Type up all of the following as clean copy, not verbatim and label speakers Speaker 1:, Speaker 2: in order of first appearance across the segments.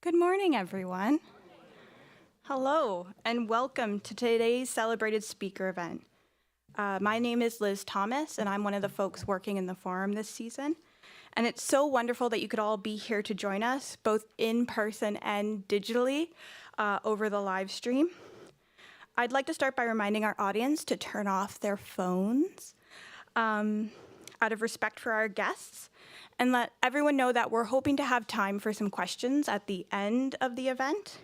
Speaker 1: Good morning, everyone. Hello, and welcome to today's celebrated speaker event. My name is Liz Thomas, and I'm one of the folks working in the forum this season. And it's so wonderful that you could all be here to join us, both in person and digitally, over the live stream. I'd like to start by reminding our audience to turn off their phones out of respect for our guests, and let everyone know that we're hoping to have time for some questions at the end of the event.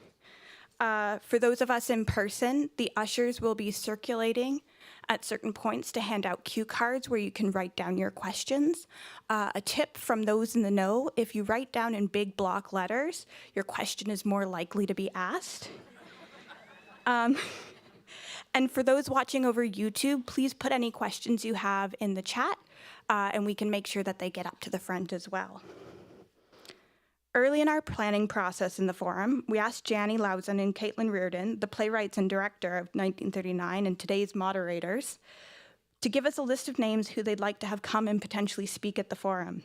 Speaker 1: For those of us in person, the ushers will be circulating at certain points to hand out cue cards where you can write down your questions. A tip from those in the know, if you write down in big block letters, your question is more likely to be asked. And for those watching over YouTube, please put any questions you have in the chat, and we can make sure that they get up to the front as well. Early in our planning process in the forum, we asked Janny Lauzon and Caitlin Reardon, the playwrights and director of 1939 and today's moderators, to give us a list of names who they'd like to have come and potentially speak at the forum.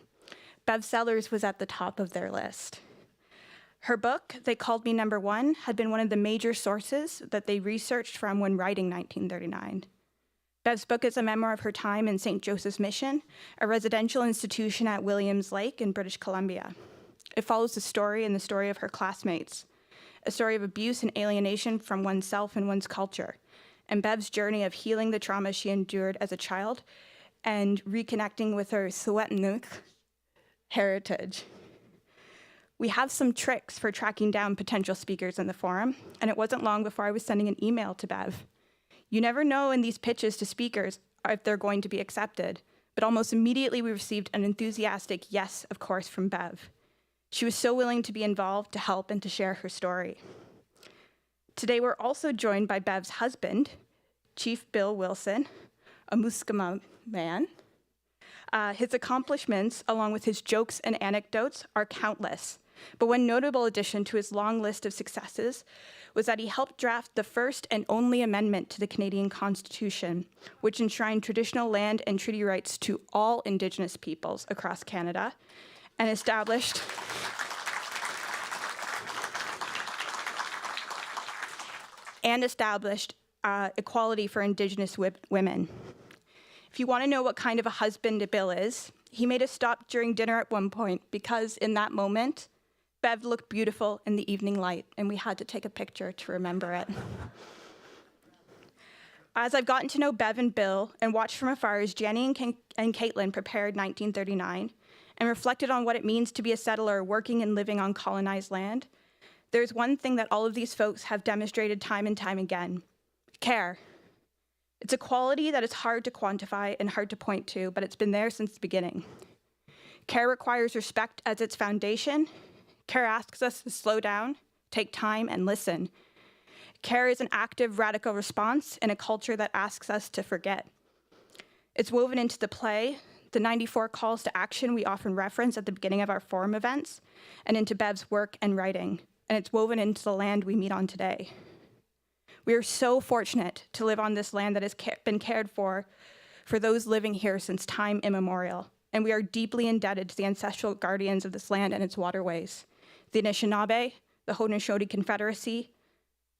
Speaker 1: Bev Sellars was at the top of their list. Her book, They Called Me Number One, had been one of the major sources that they researched from when writing 1939. Bev's book is a memoir of her time in St. Joseph's Mission, a residential institution at Williams Lake in British Columbia. It follows the story and the story of her classmates, a story of abuse and alienation from oneself and one's culture, and Bev's journey of healing the trauma she endured as a child and reconnecting with her Secwépemc heritage. We have some tricks for tracking down potential speakers in the forum, and it wasn't long before I was sending an email to Bev. You never know in these pitches to speakers if they're going to be accepted, but almost immediately we received an enthusiastic yes, of course, from Bev. She was so willing to be involved, to help, and to share her story. Today, we're also joined by Bev's husband, Chief Bill Wilson, a Musqueam man. His accomplishments, along with his jokes and anecdotes, are countless. But one notable addition to his long list of successes was that he helped draft the first and only amendment to the Canadian Constitution, which enshrined traditional land and treaty rights to all Indigenous peoples across Canada, and established equality for Indigenous women. If you want to know what kind of a husband Bill is, he made us stop during dinner at one point because in that moment, Bev looked beautiful in the evening light, and we had to take a picture to remember it. As I've gotten to know Bev and Bill and watched from afar as Jenny and Caitlin prepared 1939 and reflected on what it means to be a settler working and living on colonized land, there's one thing that all of these folks have demonstrated time and time again: care. It's a quality that is hard to quantify and hard to point to, but it's been there since the beginning. Care requires respect as its foundation. Care asks us to slow down, take time, and listen. Care is an active, radical response in a culture that asks us to forget. It's woven into the play, the 94 calls to action we often reference at the beginning of our forum events, and into Bev's work and writing, and it's woven into the land we meet on today. We are so fortunate to live on this land that has been cared for those living here since time immemorial, and we are deeply indebted to the ancestral guardians of this land and its waterways, the Anishinaabe, the Haudenosaunee Confederacy,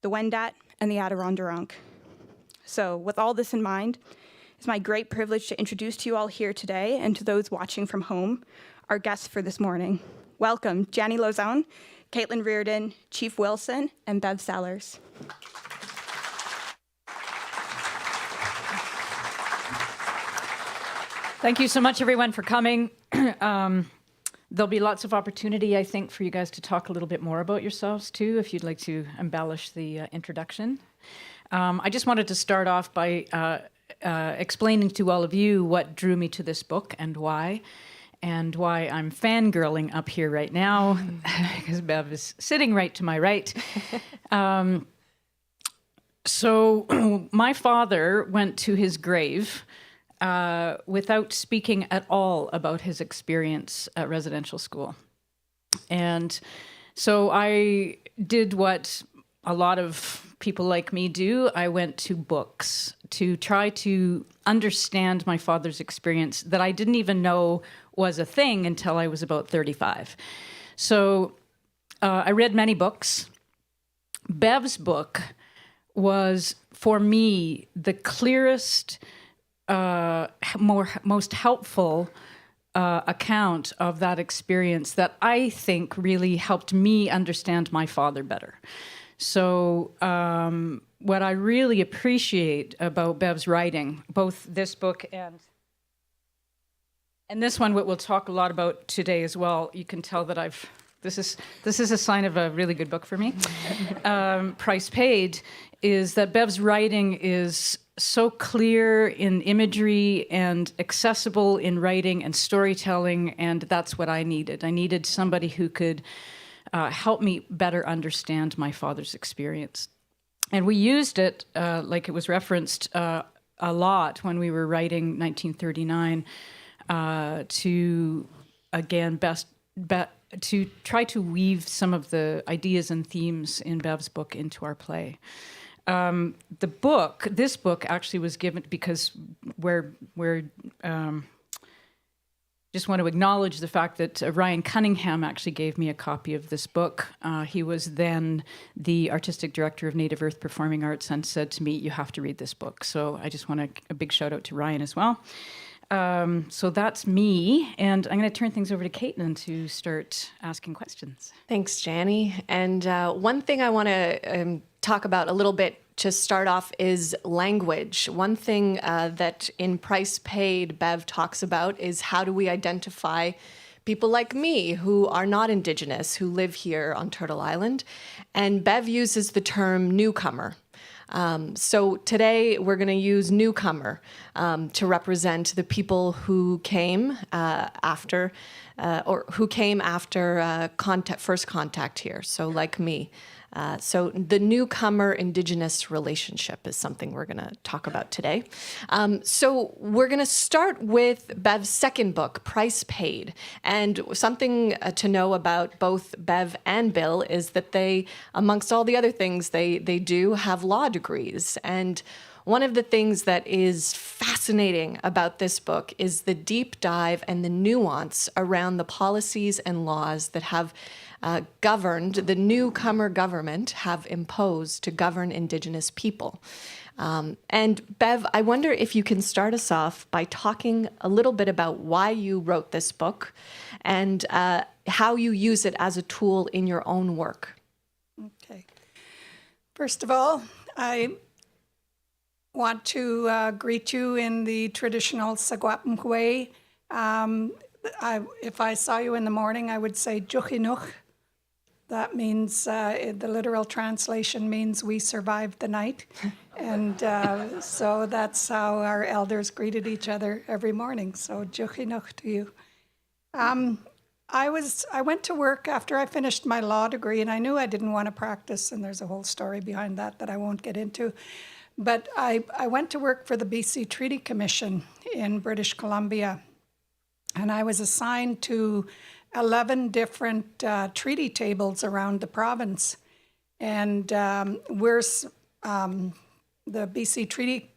Speaker 1: the Wendat, and the Adirondack. So with all this in mind, it's my great privilege to introduce to you all here today and to those watching from home, our guests for this morning. Welcome, Janny Lauzon, Caitlin Reardon, Chief Wilson, and Bev Sellars.
Speaker 2: Thank you so much, everyone, for coming. There'll be lots of opportunity, I think, for you guys to talk a little bit more about yourselves, too, if you'd like to embellish the introduction. I just wanted to start off by explaining to all of you what drew me to this book and why I'm fangirling up here right now, because Bev is sitting right to my right. So my father went to his grave without speaking at all about his experience at residential school. And so I did what a lot of people like me do. I went to books to try to understand my father's experience that I didn't even know was a thing until I was about 35. So I read many books. Bev's book was, for me, the clearest, most helpful account of that experience that I think really helped me understand my father better. So what I really appreciate about Bev's writing, both this book and this one, what we'll talk a lot about today as well, you can tell that this is a sign of a really good book for me. Price Paid, is that Bev's writing is so clear in imagery and accessible in writing and storytelling, and that's what I needed. I needed somebody who could help me better understand my father's experience. And we used it, like it was referenced a lot when we were writing 1939, to, again, to try to weave some of the ideas and themes in Bev's book into our play. This book actually was given because we're just want to acknowledge the fact that Ryan Cunningham actually gave me a copy of this book. He was then the artistic director of Native Earth Performing Arts and said to me, "You have to read this book." So I just want a big shout out to Ryan as well. So that's me, and I'm going to turn things over to Caitlin to start asking questions.
Speaker 3: Thanks, Janny. And one thing I want to talk about a little bit to start off is language. One thing that in Price Paid, Bev talks about is how do we identify people like me who are not Indigenous, who live here on Turtle Island. And Bev uses the term newcomer. So today we're going to use newcomer to represent the people who came after first contact here. So like me. So the newcomer Indigenous relationship is something we're going to talk about today. So we're going to start with Bev's second book, Price Paid. And something to know about both Bev and Bill is that they, amongst all the other things they do, have law degrees. And one of the things that is fascinating about this book is the deep dive and the nuance around the policies and laws that have governed, the newcomer government have imposed to govern Indigenous people. And Bev, I wonder if you can start us off by talking a little bit about why you wrote this book and how you use it as a tool in your own work.
Speaker 4: Okay. First of all, I want to greet you in the traditional Saguapum way. If I saw you in the morning, I would say Juchinuch. That means, the literal translation means we survived the night. And so that's how our elders greeted each other every morning. So Juchinuch to you. I went to work after I finished my law degree, and I knew I didn't want to practice, and there's a whole story behind that I won't get into. But I went to work for the BC Treaty Commission in British Columbia, and I was assigned to 11 different treaty tables around the province. And we're the BC Treaty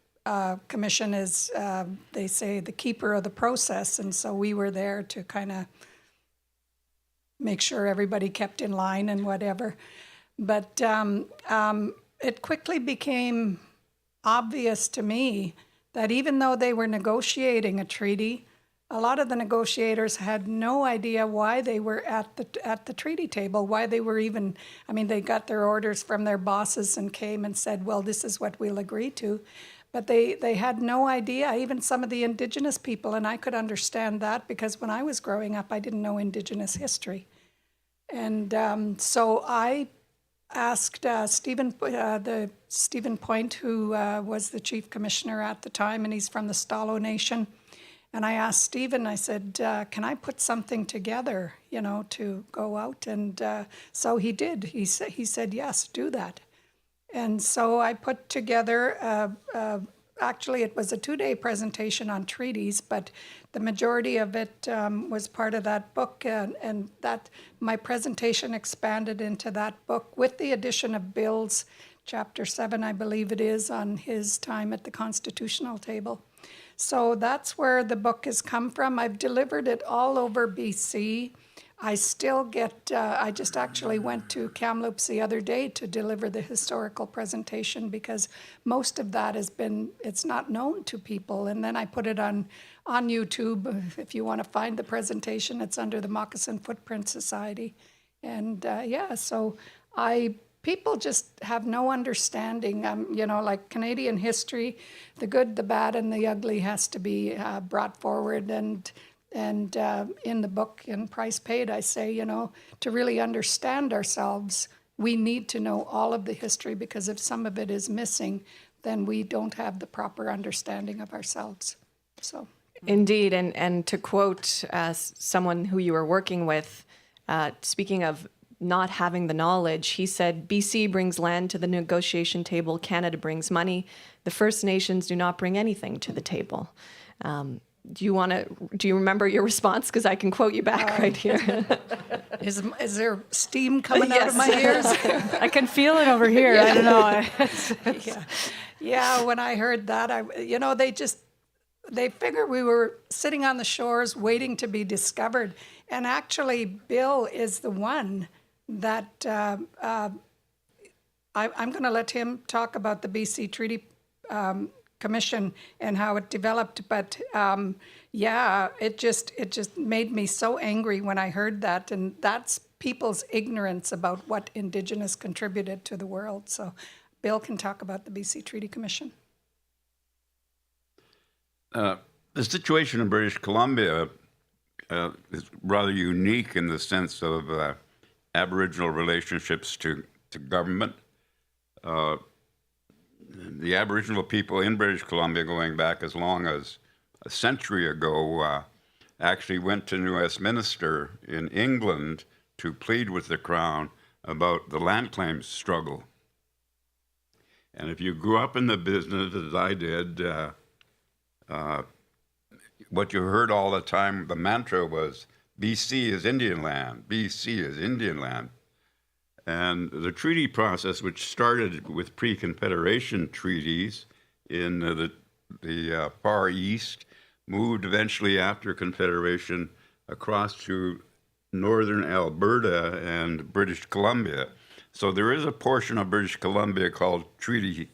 Speaker 4: Commission is, they say, the keeper of the process. And so we were there to kind of make sure everybody kept in line and whatever. But it quickly became obvious to me that even though they were negotiating a treaty, a lot of the negotiators had no idea why they were at the treaty table, why they were even, I mean, they got their orders from their bosses and came and said, well, this is what we'll agree to. But they had no idea, even some of the Indigenous people, and I could understand that because when I was growing up, I didn't know Indigenous history. And so I asked Stephen Point, who was the chief commissioner at the time, and he's from the Stalo Nation. And I asked Stephen, I said, can I put something together, to go out? And so he did. He said, yes, do that. And so I put together, actually it was a 2-day presentation on treaties, but the majority of it was part of that book. And that my presentation expanded into that book with the addition of Bill's Chapter 7, I believe it is, on his time at the Constitutional Table. So that's where the book has come from. I've delivered it all over BC. I still get, I just actually went to Kamloops the other day to deliver the historical presentation because most of that has been, it's not known to people. And then I put it on YouTube. If you want to find the presentation, it's under the Moccasin Footprint Society. And so people just have no understanding. Like Canadian history, the good, the bad, and the ugly has to be brought forward. And in the book, in Price Paid, I say, to really understand ourselves, we need to know all of the history, because if some of it is missing, then we don't have the proper understanding of ourselves. So,
Speaker 3: indeed, and to quote someone who you were working with, speaking of not having the knowledge, he said, BC brings land to the negotiation table, Canada brings money. The First Nations do not bring anything to the table. Do you remember your response? Because I can quote you back right here.
Speaker 4: is there steam coming out of my ears?
Speaker 2: I can feel it over here. I don't know.
Speaker 4: Yeah, when I heard that, they figured we were sitting on the shores waiting to be discovered. And actually, Bill is the one that I'm going to let him talk about the BC Treaty Commission and how it developed. But it just made me so angry when I heard that. And that's people's ignorance about what Indigenous contributed to the world. So Bill can talk about the BC Treaty Commission.
Speaker 5: The situation in British Columbia is rather unique in the sense of Aboriginal relationships to government. The Aboriginal people in British Columbia, going back as long as a century ago, actually went to Westminster in England to plead with the Crown about the land claims struggle. And if you grew up in the business, as I did, what you heard all the time, the mantra was, BC is Indian land, BC is Indian land. And the treaty process, which started with pre-Confederation treaties in the Far East, moved eventually after Confederation across to northern Alberta and British Columbia. So there is a portion of British Columbia called Treaty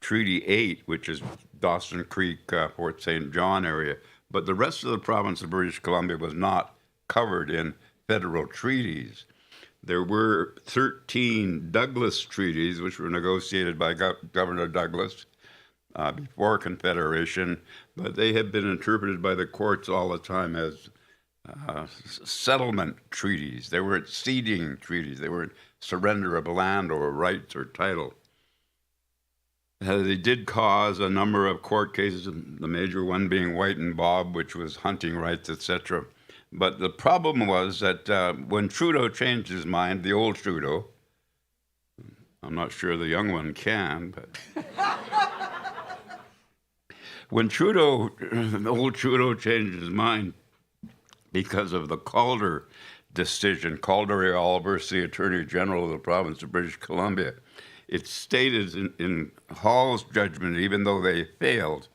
Speaker 5: 8, which is Dawson Creek, Fort St. John area. But the rest of the province of British Columbia was not covered in federal treaties. There were 13 Douglas treaties, which were negotiated by Governor Douglas before Confederation, but they have been interpreted by the courts all the time as settlement treaties. They weren't ceding treaties. They weren't surrender of land or rights or title. They did cause a number of court cases, the major one being White and Bob, which was hunting rights, etc. But the problem was that when Trudeau changed his mind, the old Trudeau, I'm not sure the young one can, but when the old Trudeau changed his mind because of the Calder decision, Calder et al. Versus the Attorney General of the province of British Columbia, it stated in Hall's judgment, even though they failed,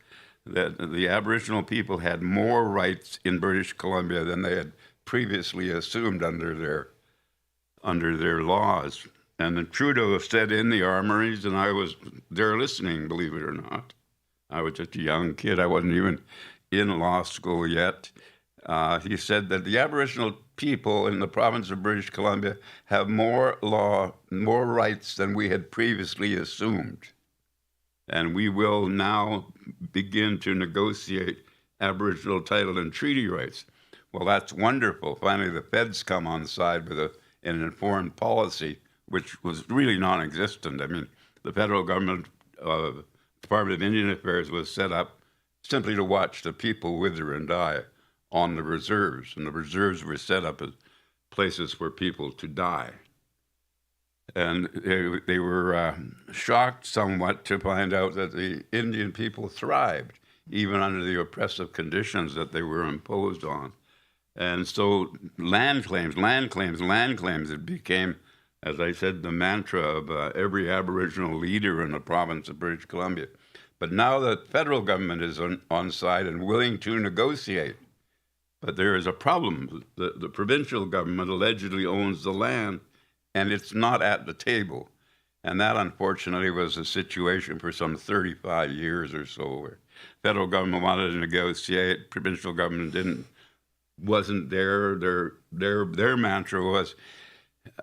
Speaker 5: that the Aboriginal people had more rights in British Columbia than they had previously assumed under their laws. And then Trudeau said in the armories, and I was there listening, believe it or not. I was just a young kid. I wasn't even in law school yet. He said that the Aboriginal people in the province of British Columbia have more rights than we had previously assumed. And we will now begin to negotiate Aboriginal title and treaty rights. Well, that's wonderful. Finally, the feds come on side with an informed policy, which was really non-existent. I mean, the federal government, Department of Indian Affairs was set up simply to watch the people wither and die on the reserves. And the reserves were set up as places for people to die. And they were shocked somewhat to find out that the Indian people thrived, even under the oppressive conditions that they were imposed on. And so land claims, it became, as I said, the mantra of every Aboriginal leader in the province of British Columbia. But now the federal government is on side and willing to negotiate. But there is a problem. The provincial government allegedly owns the land, and it's not at the table. And that, unfortunately, was the situation for some 35 years or so, where federal government wanted to negotiate, provincial government wasn't there. Their mantra was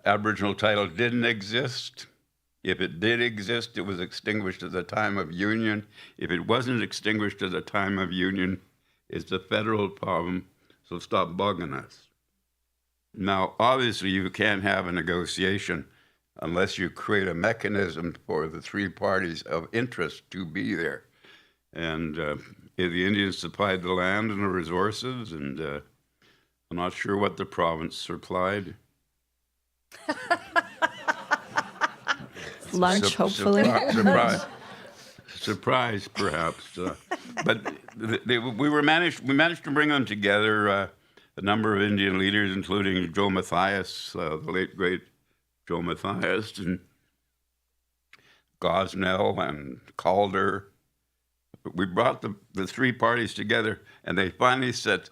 Speaker 5: Aboriginal title didn't exist. If it did exist, it was extinguished at the time of union. If it wasn't extinguished at the time of union, it's a federal problem, so stop bugging us. Now, obviously, you can't have a negotiation unless you create a mechanism for the three parties of interest to be there. And the Indians supplied the land and the resources, and I'm not sure what the province supplied.
Speaker 3: Lunch, hopefully.
Speaker 5: Surprise, perhaps. But we managed to bring them together, a number of Indian leaders, including Joe Mathias, the late, great Joe Mathias, and Gosnell and Calder. We brought the three parties together, and they finally set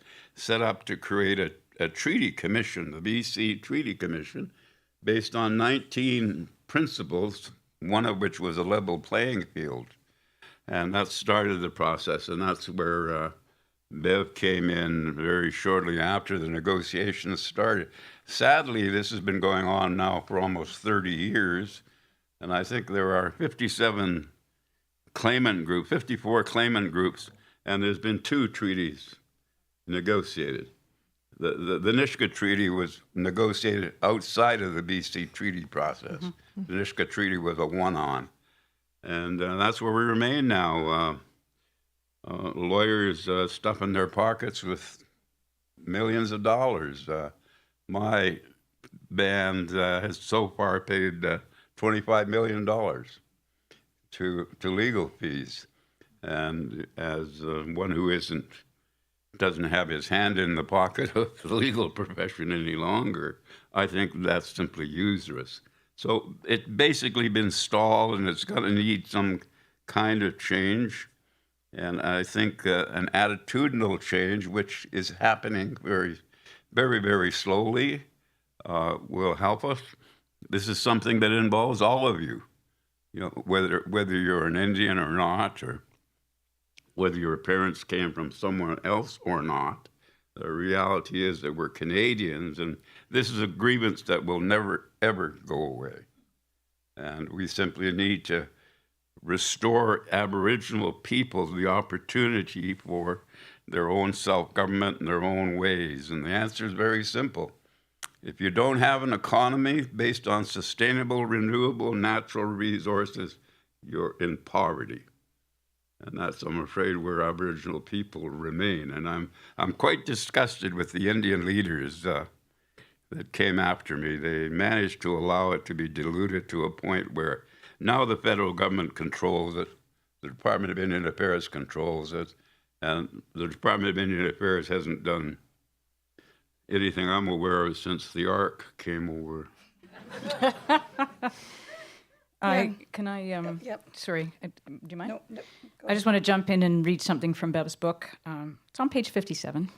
Speaker 5: up to create a treaty commission, the BC Treaty Commission, based on 19 principles, one of which was a level playing field. And that started the process, and that's where Bev came in very shortly after the negotiations started. Sadly, this has been going on now for almost 30 years, and I think there are 54 claimant groups, and there's been 2 treaties negotiated. The Nisga'a Treaty was negotiated outside of the BC treaty process. Mm-hmm. The Nisga'a Treaty was a one-on. And that's where we remain now. Lawyers stuffing their pockets with millions of dollars. My band has so far paid $25 million to legal fees. And as one who doesn't have his hand in the pocket of the legal profession any longer, I think that's simply usurious. So it's basically been stalled, and it's going to need some kind of change. And I think an attitudinal change, which is happening very, very, very slowly, will help us. This is something that involves all of you, whether you're an Indian or not, or whether your parents came from somewhere else or not. The reality is that we're Canadians, and this is a grievance that will never, ever go away. And we simply need to restore Aboriginal people the opportunity for their own self-government and their own ways. And the answer is very simple. If you don't have an economy based on sustainable, renewable, natural resources, you're in poverty. And that's, I'm afraid, where Aboriginal people remain. And I'm quite disgusted with the Indian leaders that came after me. They managed to allow it to be diluted to a point where now the federal government controls it, the Department of Indian Affairs controls it, and the Department of Indian Affairs hasn't done anything I'm aware of since the Ark came over.
Speaker 2: Sorry, do you mind?
Speaker 4: No,
Speaker 2: I just want to jump in and read something from Bev's book. It's on page 57.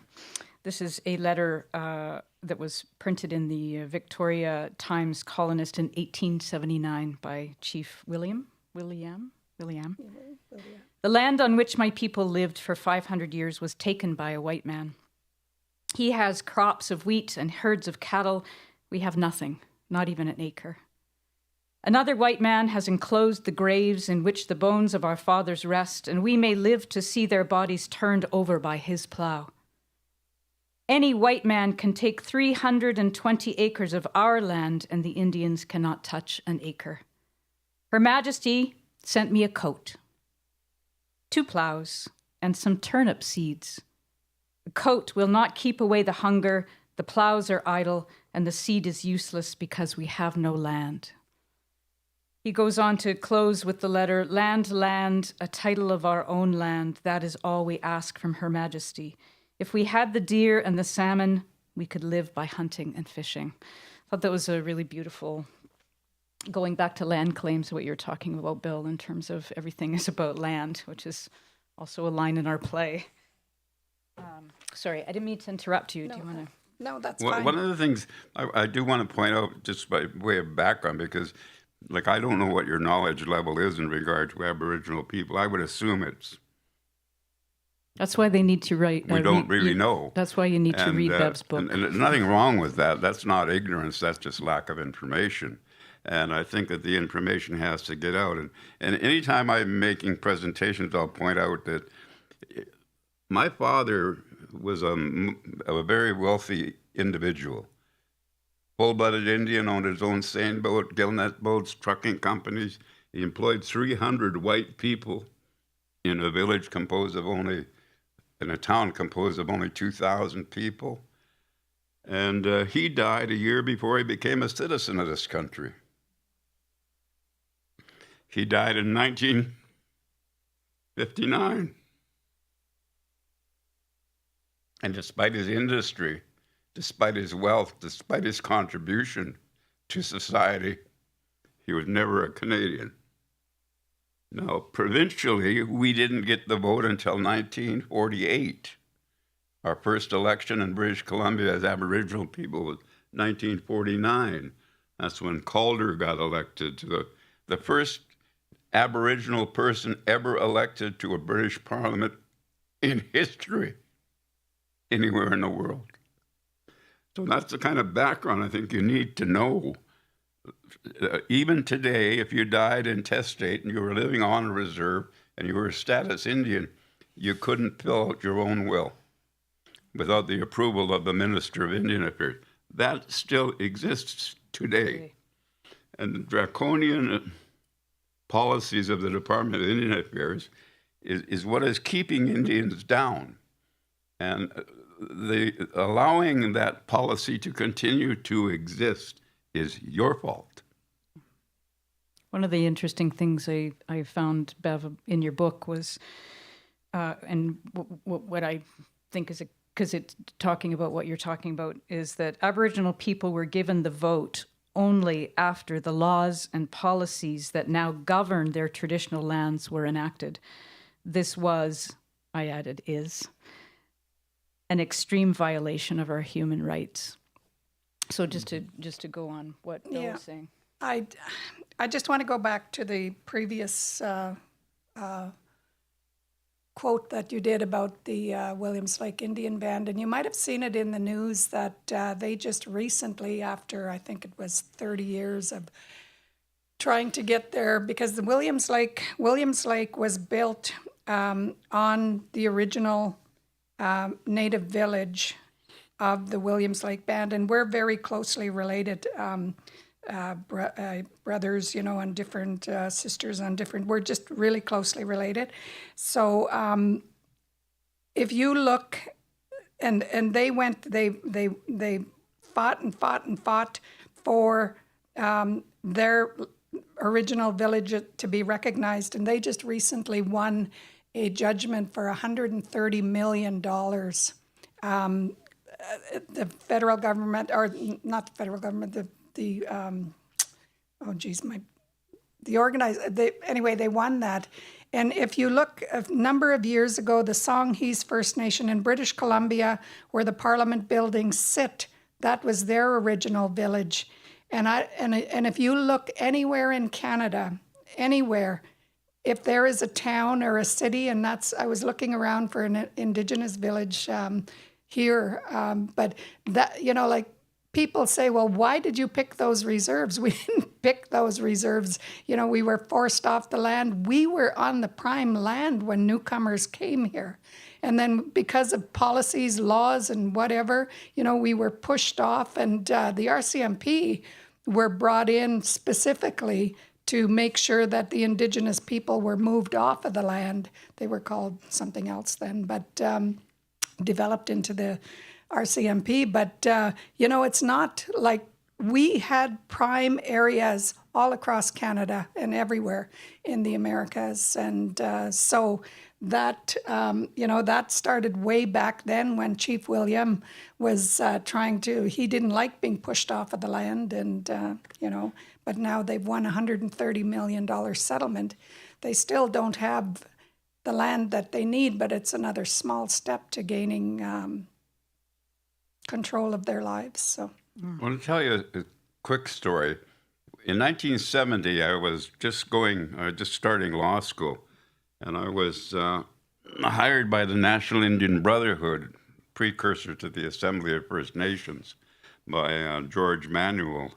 Speaker 2: This is a letter that was printed in the Victoria Times Colonist in 1879 by Chief William. The land on which my people lived for 500 years was taken by a white man. He has crops of wheat and herds of cattle. We have nothing, not even an acre. Another white man has enclosed the graves in which the bones of our fathers rest, and we may live to see their bodies turned over by his plow. Any white man can take 320 acres of our land, and the Indians cannot touch an acre. Her Majesty sent me a coat, 2 plows, and some turnip seeds. The coat will not keep away the hunger, the plows are idle, and the seed is useless because we have no land. He goes on to close with the letter, land, a title of our own land, that is all we ask from Her Majesty. If we had the deer and the salmon, we could live by hunting and fishing. I thought that was a really beautiful going back to land claims, what you're talking about, Bill, in terms of everything is about land, which is also a line in our play. Sorry, I didn't mean to interrupt you. Do you want to?
Speaker 4: No, that's
Speaker 5: One
Speaker 4: fine.
Speaker 5: of the things I do want to point out, just by way of background, because like I don't know what your knowledge level is in regard to Aboriginal people. I would assume it's
Speaker 2: That's why they need to write.
Speaker 5: we don't really know.
Speaker 2: That's why you need to read Bev's book.
Speaker 5: And there's nothing wrong with that. That's not ignorance. That's just lack of information. And I think that the information has to get out. And anytime I'm making presentations, I'll point out that my father was a very wealthy individual. Full-blooded Indian, owned his own seine boat, gillnet boats, trucking companies. He employed 300 white people in a village in a town composed of only 2,000 people. And he died a year before he became a citizen of this country. He died in 1959. And despite his industry, despite his wealth, despite his contribution to society, he was never a Canadian. Now, provincially, we didn't get the vote until 1948. Our first election in British Columbia as Aboriginal people was 1949. That's when Calder got elected to the first Aboriginal person ever elected to a British Parliament in history anywhere in the world. So that's the kind of background I think you need to know. Even today, if you died intestate and you were living on a reserve and you were a status Indian, you couldn't fill out your own will without the approval of the Minister of Indian Affairs. That still exists today. And the draconian policies of the Department of Indian Affairs is what is keeping Indians down. And allowing that policy to continue to exist is your fault.
Speaker 2: One of the interesting things I found, Bev, in your book was, and what I think is, because it's talking about what you're talking about, is that Aboriginal people were given the vote only after the laws and policies that now govern their traditional lands were enacted. This was, I added, is an extreme violation of our human rights. So just to go on what Bill was saying.
Speaker 4: I just want to go back to the previous quote that you did about the Williams Lake Indian Band, and you might have seen it in the news that they just recently, after I think it was 30 years of trying to get there, because the Williams Lake was built on the original native village of the Williams Lake Band, and we're very closely related. Brothers, on different sisters on different. We're just really closely related. So if you look, and they fought and fought and fought for their original village to be recognized, and they just recently won a judgment for $130 million. The federal government, or not the federal government, anyway, they won that. And if you look a number of years ago, the Songhees First Nation in British Columbia, where the Parliament buildings sit, that was their original village. And if you look anywhere in Canada, anywhere, if there is a town or a city, and I was looking around for an Indigenous village here, but that, like, people say, well, why did you pick those reserves? We didn't pick those reserves. We were forced off the land. We were on the prime land when newcomers came here. And then because of policies, laws, and whatever, we were pushed off. And the RCMP were brought in specifically to make sure that the Indigenous people were moved off of the land. They were called something else then, but developed into the RCMP, but it's not like we had prime areas all across Canada and everywhere in the Americas, and so that, that started way back then when Chief William was he didn't like being pushed off of the land, and, but now they've won a $130 million settlement. They still don't have the land that they need, but it's another small step to gaining control of their lives. So,
Speaker 5: I want to tell you a quick story. In 1970, I was just starting law school, and I was hired by the National Indian Brotherhood, precursor to the Assembly of First Nations, by George Manuel,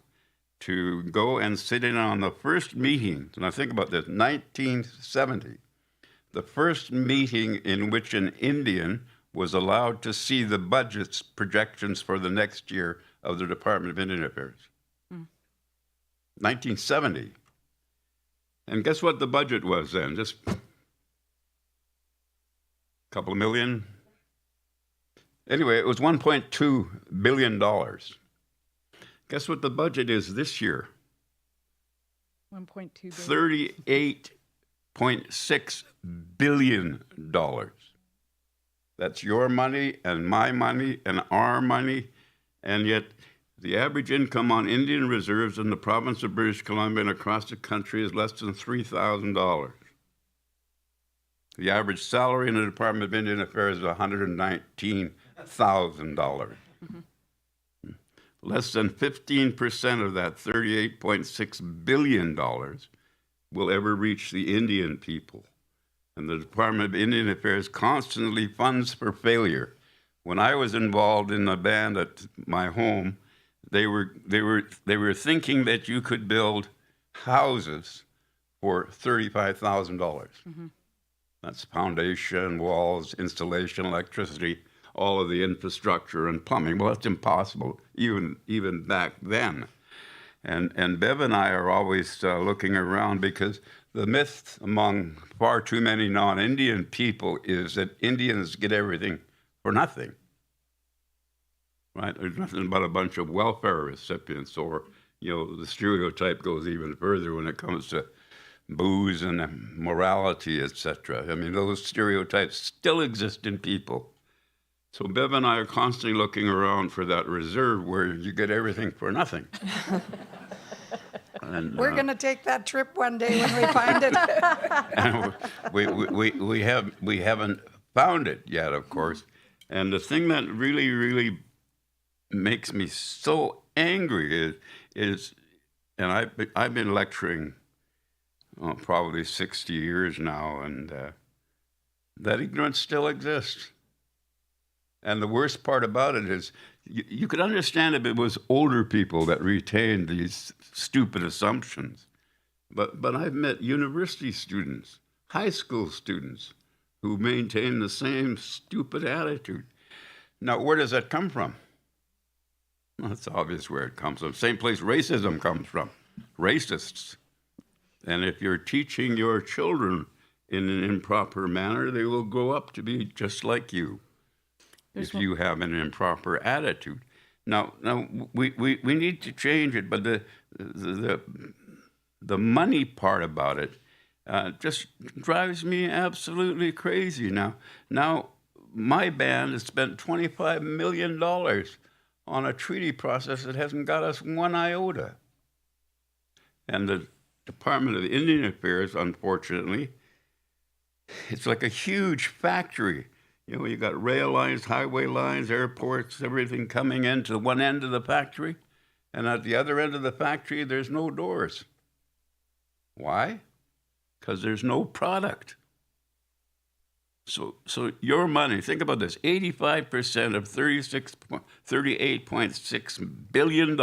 Speaker 5: to go and sit in on the first meeting. And I think about this, 1970, the first meeting in which an Indian was allowed to see the budget's projections for the next year of the Department of Indian Affairs. 1970. And guess what the budget was then? Just a couple of million. Anyway, it was $1.2 billion. Guess what the budget is this year?
Speaker 2: 1.2 billion.
Speaker 5: $38.6 billion. That's your money and my money and our money, and yet the average income on Indian reserves in the province of British Columbia and across the country is less than $3,000. The average salary in the Department of Indian Affairs is $119,000. Mm-hmm. Less than 15% of that $38.6 billion will ever reach the Indian people. And the Department of Indian Affairs constantly funds for failure. When I was involved in the band at my home, they were thinking that you could build houses for $35,000. Mm-hmm. That's foundation, walls, installation, electricity, all of the infrastructure and plumbing. Well, that's impossible even back then. And Bev and I are always looking around because the myth among far too many non-Indian people is that Indians get everything for nothing. Right? There's nothing but a bunch of welfare recipients, or, the stereotype goes even further when it comes to booze and morality, etc. I mean, those stereotypes still exist in people. So Bev and I are constantly looking around for that reserve where you get everything for nothing. And,
Speaker 4: we're going to take that trip one day when we find it.
Speaker 5: And we haven't found it yet, of course. And the thing that really, really makes me so angry is and I've been lecturing probably 60 years now, and that ignorance still exists. And the worst part about it is you could understand if it was older people that retained these stupid assumptions. But I've met university students, high school students, who maintain the same stupid attitude. Now, where does that come from? Well, it's obvious where it comes from. Same place racism comes from. Racists. And if you're teaching your children in an improper manner, they will grow up to be just like you. If you have an improper attitude. Now we need to change it, but the money part about it just drives me absolutely crazy. Now my band has spent $25 million on a treaty process that hasn't got us one iota. And the Department of Indian Affairs, unfortunately, it's like a huge factory. You got rail lines, highway lines, airports, everything coming into one end of the factory. And at the other end of the factory, there's no doors. Why? Because there's no product. So your money, think about this, 85% of $38.6 billion,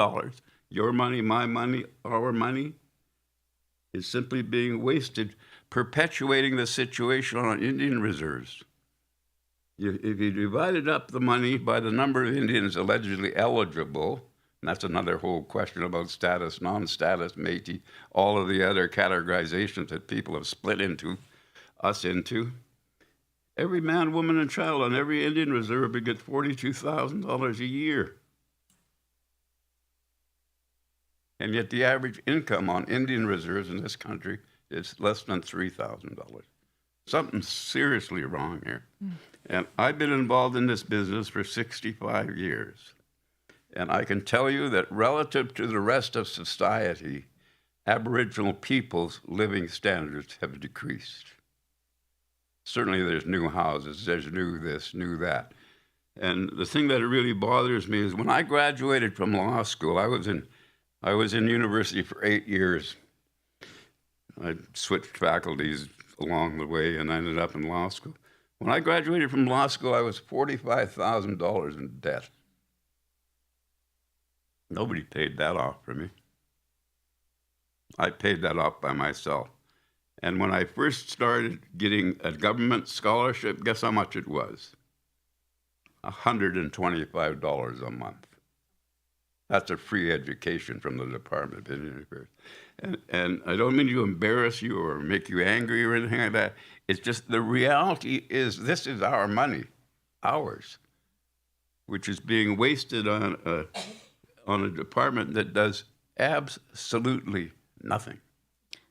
Speaker 5: your money, my money, our money, is simply being wasted, perpetuating the situation on Indian reserves. If you divided up the money by the number of Indians allegedly eligible, and that's another whole question about status, non-status, Métis, all of the other categorizations that people have split us into, every man, woman, and child on every Indian reserve would get $42,000 a year. And yet the average income on Indian reserves in this country is less than $3,000. Something's seriously wrong here. And I've been involved in this business for 65 years. And I can tell you that relative to the rest of society, Aboriginal people's living standards have decreased. Certainly there's new houses, there's new this, new that. And the thing that really bothers me is when I graduated from law school, I was in university for 8 years. I switched faculties along the way and I ended up in law school. When I graduated from law school, I was $45,000 in debt. Nobody paid that off for me. I paid that off by myself. And when I first started getting a government scholarship, guess how much it was? $125 a month. That's a free education from the Department of Indian Affairs. And I don't mean to embarrass you or make you angry or anything like that. It's just the reality is this is our money, ours, which is being wasted on a department that does absolutely nothing.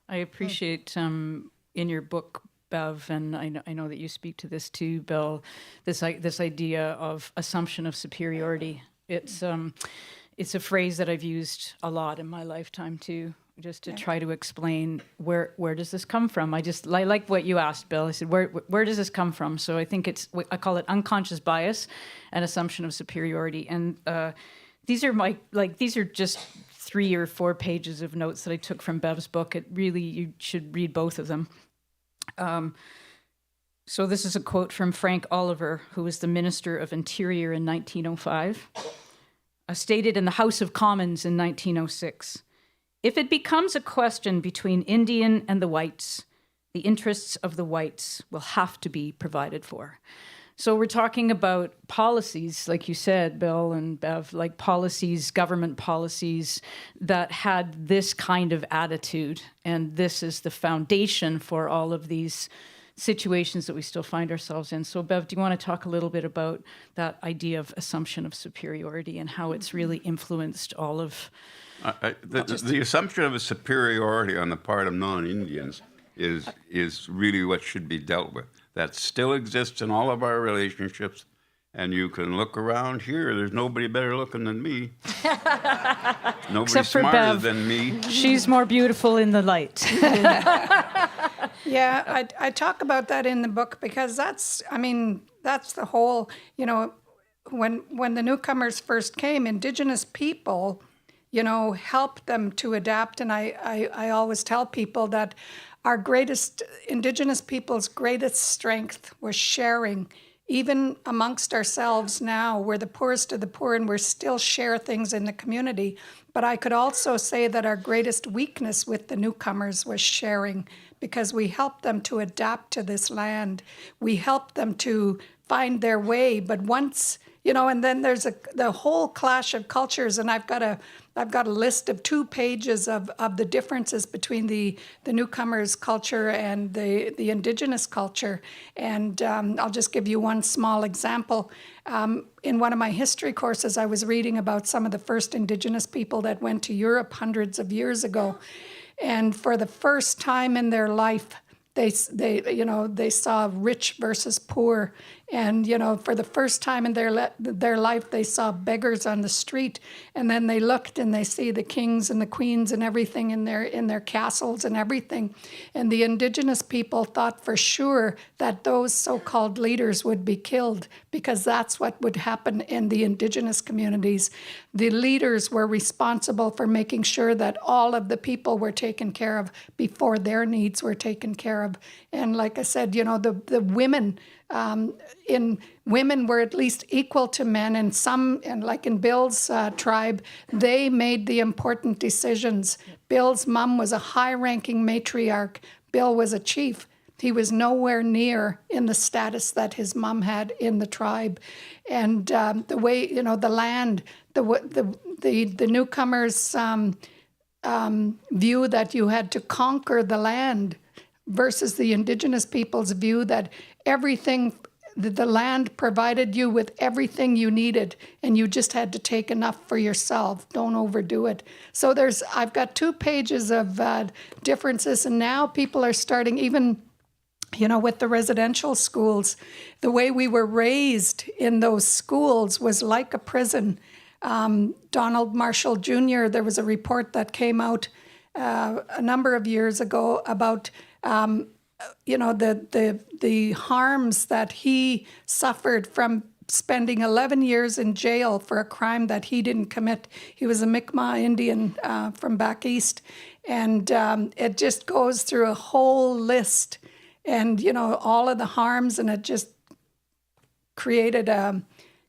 Speaker 2: I appreciate in your book, Bev, and I know that you speak to this too, Bill, this idea of assumption of superiority. It's a phrase that I've used a lot in my lifetime too, just to try to explain where does this come from. I like what you asked, Bill. I said, where does this come from? So I think I call it unconscious bias and assumption of superiority. And these are just 3 or 4 pages of notes that I took from Bev's book. You should read both of them. So this is a quote from Frank Oliver, who was the Minister of Interior in 1905, stated in the House of Commons in 1906. If it becomes a question between Indian and the whites, the interests of the whites will have to be provided for. So we're talking about policies, like you said, Bill and Bev, like policies, government policies that had this kind of attitude. And this is the foundation for all of these situations that we still find ourselves in. So Bev, do you want to talk a little bit about that idea of assumption of superiority and how it's really influenced all of...
Speaker 5: The assumption of a superiority on the part of non-Indians is really what should be dealt with. That still exists in all of our relationships, and you can look around here. There's nobody better looking than me. Nobody
Speaker 2: Except for
Speaker 5: smarter
Speaker 2: Bev.
Speaker 5: than me.
Speaker 2: She's more beautiful in the light.
Speaker 4: Yeah, I talk about that in the book because that's the whole, when the newcomers first came, Indigenous people, helped them to adapt. And I always tell people that Indigenous people's greatest strength was sharing. Even amongst ourselves now, we're the poorest of the poor and we still share things in the community. But I could also say that our greatest weakness with the newcomers was sharing, because we helped them to adapt to this land. We helped them to find their way. But once, and then there's the whole clash of cultures, and I've got a list of 2 pages of the differences between the newcomers' culture and the Indigenous culture. And I'll just give you one small example. In one of my history courses, I was reading about some of the first Indigenous people that went to Europe hundreds of years ago. And for the first time in their life, they saw rich versus poor. And, for the first time in their life, they saw beggars on the street. And then they looked and they see the kings and the queens and everything in their castles and everything. And the Indigenous people thought for sure that those so-called leaders would be killed, because that's what would happen in the Indigenous communities. The leaders were responsible for making sure that all of the people were taken care of before their needs were taken care of. And like I said, the women, women were at least equal to men, and like in Bill's tribe, they made the important decisions. Bill's mom was a high-ranking matriarch. Bill was a chief. He was nowhere near in the status that his mom had in the tribe. And the way, the land, the newcomers' view that you had to conquer the land versus the Indigenous people's view that the land provided you with everything you needed, and you just had to take enough for yourself. Don't overdo it. So I've got 2 pages of differences, and now people are starting, even with the residential schools, the way we were raised in those schools was like a prison. Donald Marshall Jr., there was a report that came out a number of years ago about, the harms that he suffered from spending 11 years in jail for a crime that he didn't commit. He was a Mi'kmaq Indian from back east. And it just goes through a whole list and, all of the harms, and it just created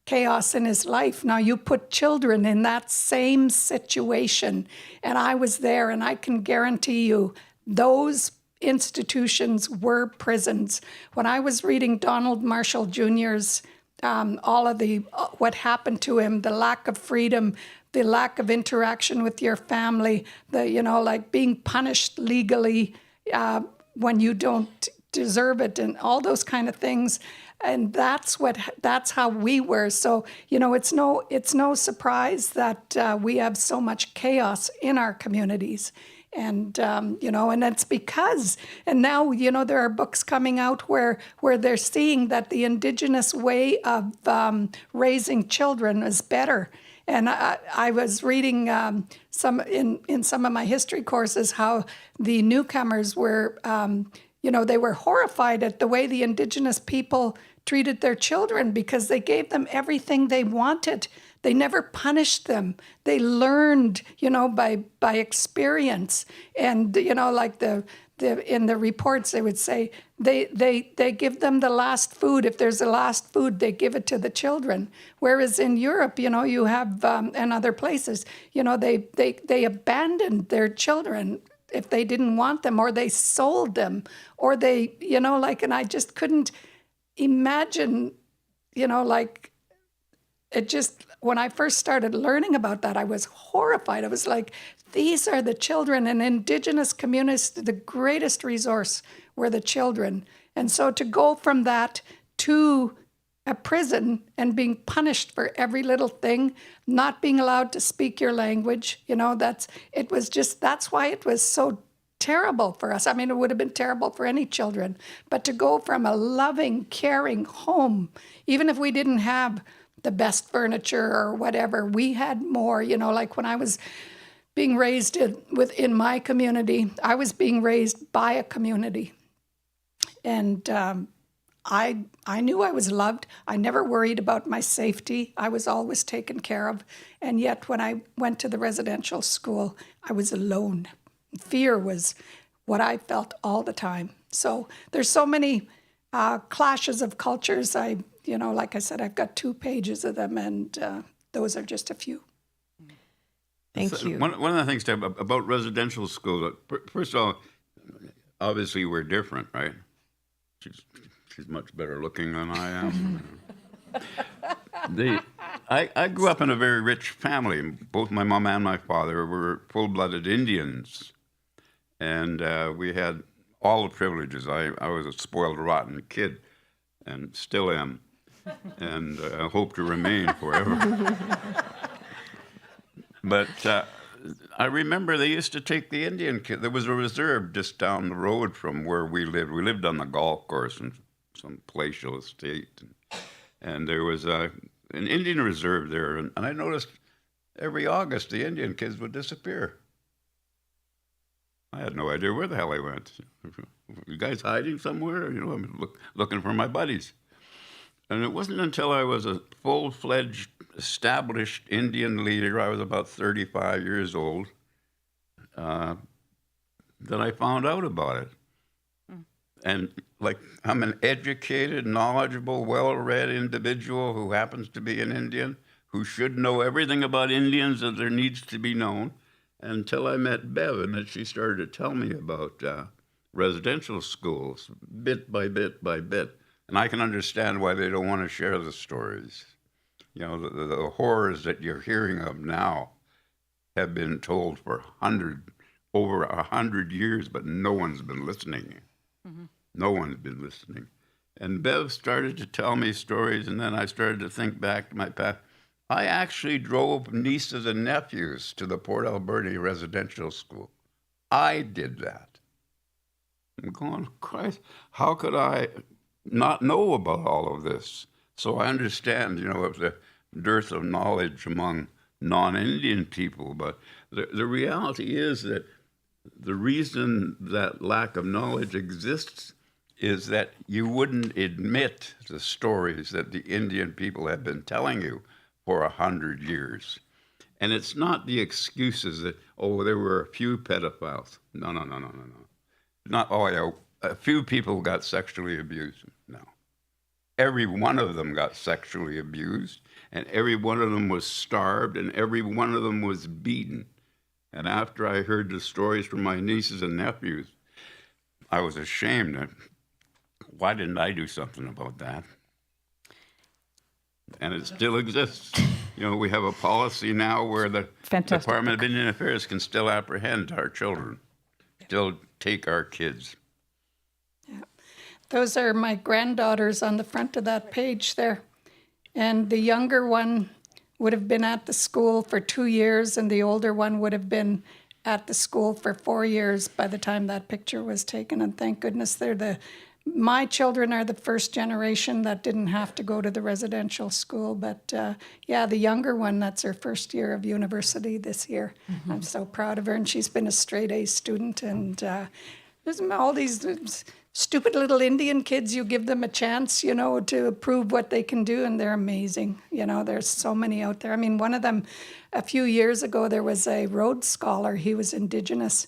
Speaker 4: chaos in his life. Now, you put children in that same situation, and I was there, and I can guarantee you those institutions were prisons. When I was reading Donald Marshall Jr.'s all of what happened to him, the lack of freedom, the lack of interaction with your family, like being punished legally when you don't deserve it, and all those kind of things. And that's how we were. So, it's no surprise that we have so much chaos in our communities. And, and that's because, and now, there are books coming out where they're seeing that the Indigenous way of raising children is better. And I was reading in some of my history courses how the newcomers were, they were horrified at the way the Indigenous people treated their children because they gave them everything they wanted. They never punished them. They learned, by experience. And, like in the reports, they would say they give them the last food. If there's a last food, they give it to the children. Whereas in Europe, you have, and other places, they abandoned their children if they didn't want them, or they sold them, or they, and I just couldn't imagine, it just, when I first started learning about that, I was horrified. I was like, these are the children. And Indigenous communities, the greatest resource were the children. And so to go from that to a prison and being punished for every little thing, not being allowed to speak your language, that's why it was so terrible for us. I mean, it would have been terrible for any children. But to go from a loving, caring home, even if we didn't have the best furniture or whatever, we had more, like when I was being raised in my community, I was being raised by a community. And I knew I was loved. I never worried about my safety. I was always taken care of. And yet when I went to the residential school, I was alone. Fear was what I felt all the time. So there's so many clashes of cultures. Like I said, I've got 2 pages of them, and those are just a few.
Speaker 3: Thank you.
Speaker 5: One of the things about residential schools, first of all, obviously we're different, right? She's much better looking than I am. I grew up in a very rich family. Both my mom and my father were full-blooded Indians, and we had all the privileges. I was a spoiled, rotten kid, and still am. And I hope to remain forever. But I remember they used to take the Indian kids. There was a reserve just down the road from where we lived. We lived on the golf course in some palatial estate. And there was an Indian reserve there. And I noticed every August the Indian kids would disappear. I had no idea where the hell they went. You guys hiding somewhere? I'm looking for my buddies. And it wasn't until I was a full-fledged, established Indian leader, I was about 35 years old, that I found out about it. And I'm an educated, knowledgeable, well-read individual who happens to be an Indian, who should know everything about Indians that there needs to be known, until I met Bev, and then she started to tell me about residential schools, bit by bit by bit. And I can understand why they don't want to share the stories. The horrors that you're hearing of now have been told for over 100 years, but no one's been listening. Mm-hmm. No one's been listening. And Bev started to tell me stories, and then I started to think back to my past. I actually drove nieces and nephews to the Port Alberni Residential School. I did that. I'm going, Christ, how could I not know about all of this? So I understand, of the dearth of knowledge among non-Indian people, but the reality is that the reason that lack of knowledge exists is that you wouldn't admit the stories that the Indian people have been telling you for 100 years. And it's not the excuses that, there were a few pedophiles. No. Not, a few people got sexually abused. No. Every one of them got sexually abused, and every one of them was starved, and every one of them was beaten. And after I heard the stories from my nieces and nephews, I was ashamed. Why didn't I do something about that? And it still exists. We have a policy now where the
Speaker 2: Fantastic.
Speaker 5: Department of Indian Affairs can still apprehend our children, still take our kids.
Speaker 4: Yeah. Those are my granddaughters on the front of that page there. And the younger one would have been at the school for 2 years, and the older one would have been at the school for 4 years by the time that picture was taken. And thank goodness my children are the first generation that didn't have to go to the residential school. But the younger one, that's her first year of university this year. Mm-hmm. I'm so proud of her, and she's been a straight A student. And there's all these stupid little Indian kids, you give them a chance, to prove what they can do, and they're amazing. There's so many out there. I mean, one of them, a few years ago, there was a Rhodes Scholar. He was Indigenous,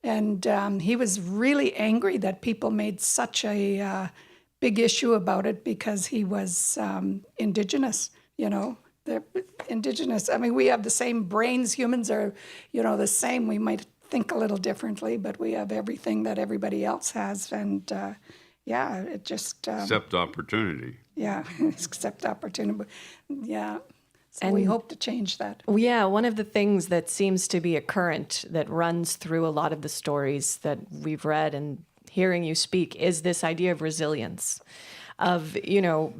Speaker 4: and he was really angry that people made such a big issue about it because he was Indigenous, They're Indigenous. I mean, we have the same brains. Humans are, the same. We might think a little differently, but we have everything that everybody else has. And it just...
Speaker 5: except opportunity.
Speaker 4: Yeah, except opportunity. Yeah. So we hope to change that.
Speaker 3: Yeah, one of the things that seems to be a current that runs through a lot of the stories that we've read and hearing you speak is this idea of resilience, of,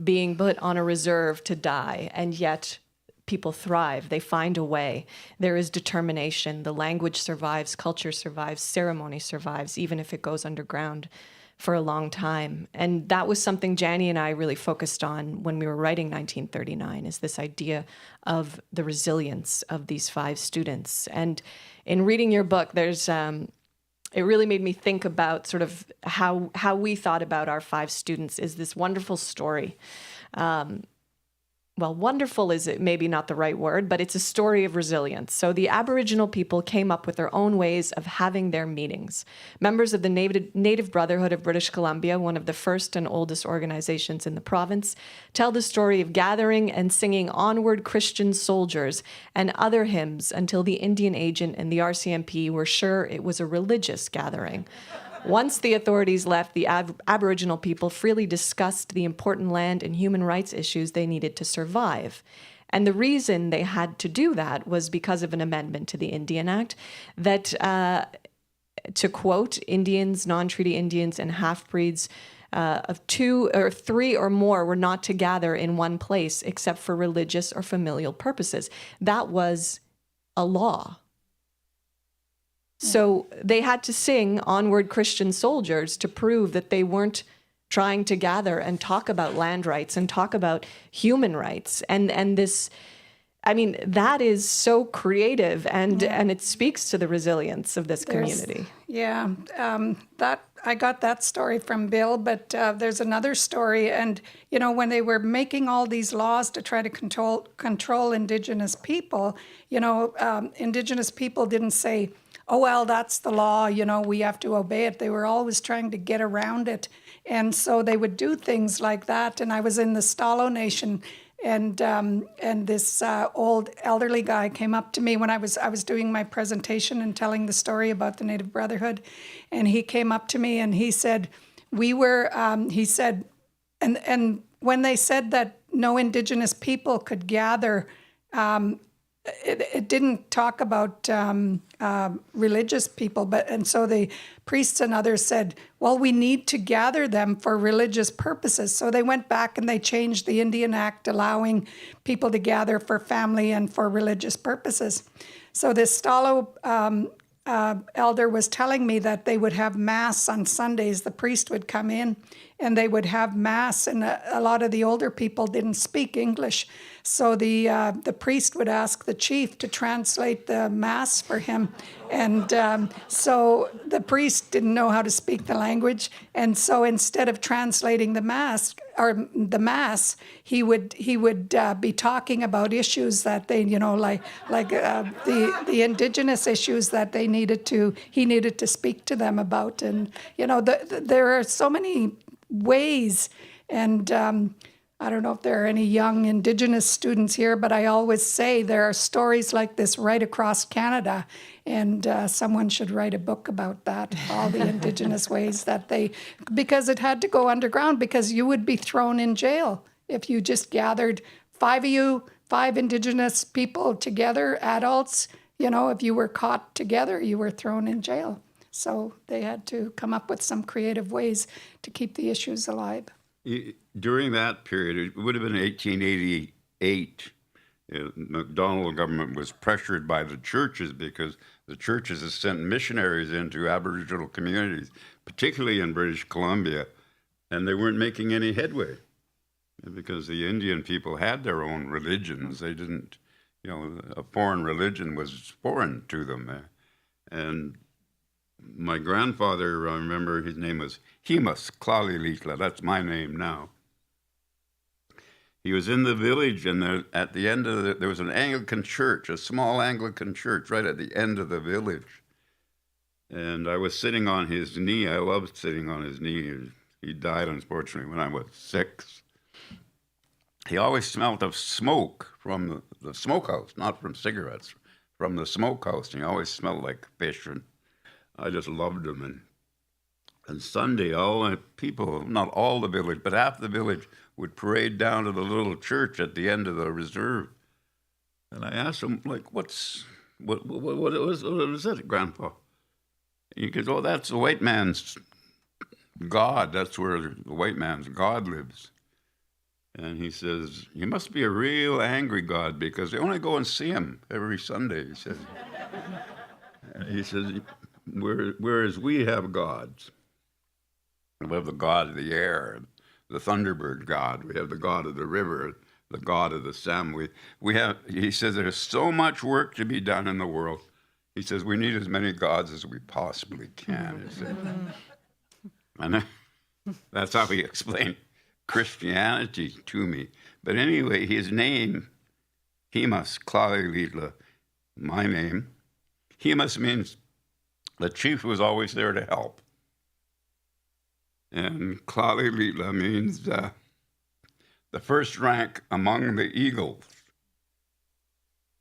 Speaker 3: being put on a reserve to die, and yet people thrive. They find a way. There is determination. The language survives, culture survives, ceremony survives, even if it goes underground for a long time. And that was something Janny and I really focused on when we were writing 1939, is this idea of the resilience of these 5 students. And in reading your book, there's it really made me think about sort of how we thought about our 5 students is this wonderful story. Well, wonderful is maybe not the right word, but it's a story of resilience. So the Aboriginal people came up with their own ways of having their meetings. Members of the Native Brotherhood of British Columbia, one of the first and oldest organizations in the province, tell the story of gathering and singing Onward Christian Soldiers and other hymns until the Indian agent and the RCMP were sure it was a religious gathering. Once the authorities left, the Aboriginal people freely discussed the important land and human rights issues they needed to survive. And the reason they had to do that was because of an amendment to the Indian Act that, to quote, Indians, non-treaty Indians, and half-breeds of 2 or 3 or more were not to gather in one place except for religious or familial purposes. That was a law. So they had to sing Onward Christian Soldiers to prove that they weren't trying to gather and talk about land rights and talk about human rights. And this, I mean, that is so creative, and it speaks to the resilience of this community.
Speaker 4: That I got that story from Bill, but there's another story. And, when they were making all these laws to try to control Indigenous people, Indigenous people didn't say, oh, well, that's the law, we have to obey it. They were always trying to get around it. And so they would do things like that. And I was in the Stalo Nation, and this old elderly guy came up to me when I was doing my presentation and telling the story about the Native Brotherhood. And he came up to me and he said, and when they said that no Indigenous people could gather, it didn't talk about religious people, and so the priests and others said, well, we need to gather them for religious purposes. So they went back and they changed the Indian Act, allowing people to gather for family and for religious purposes. So this Stalo elder was telling me that they would have mass on Sundays. The priest would come in and they would have mass, and a lot of the older people didn't speak English. So the priest would ask the chief to translate the mass for him. And so the priest didn't know how to speak the language. And so instead of translating the mass, he would be talking about issues that they, like the Indigenous issues that he needed to speak to them about. And there are so many ways, and I don't know if there are any young Indigenous students here, but I always say there are stories like this right across Canada, and someone should write a book about that, all the Indigenous ways that because it had to go underground, because you would be thrown in jail if you just gathered five Indigenous people together, adults, if you were caught together, you were thrown in jail. So they had to come up with some creative ways to keep the issues alive.
Speaker 5: During that period, it would have been 1888, the MacDonald government was pressured by the churches because the churches had sent missionaries into Aboriginal communities, particularly in British Columbia, and they weren't making any headway because the Indian people had their own religions. They didn't, a foreign religion was foreign to them. And my grandfather, I remember his name was Himas Klalilitla. That's my name now. He was in the village, and at the end of there was an Anglican church, a small Anglican church, right at the end of the village. And I was sitting on his knee. I loved sitting on his knee. He died, unfortunately, when I was 6. He always smelled of smoke from the smokehouse, not from cigarettes, from the smokehouse. And he always smelled like fish, and I just loved him. And Sunday, all the people, not all the village, but half the village would parade down to the little church at the end of the reserve. And I asked him, what is it, Grandpa? And he goes, that's the white man's God. That's where the white man's God lives. And he says, he must be a real angry God because they only go and see him every Sunday, he says. He says, whereas we have gods. We have the god of the air, the thunderbird god. We have the god of the river, the god of the salmon. He says, there's so much work to be done in the world. He says, we need as many gods as we possibly can. He said. And that's how he explained Christianity to me. But anyway, his name, Himas Klalilitla, my name. Himas means the chief was always there to help. And Klalilitla means the first rank among the eagles.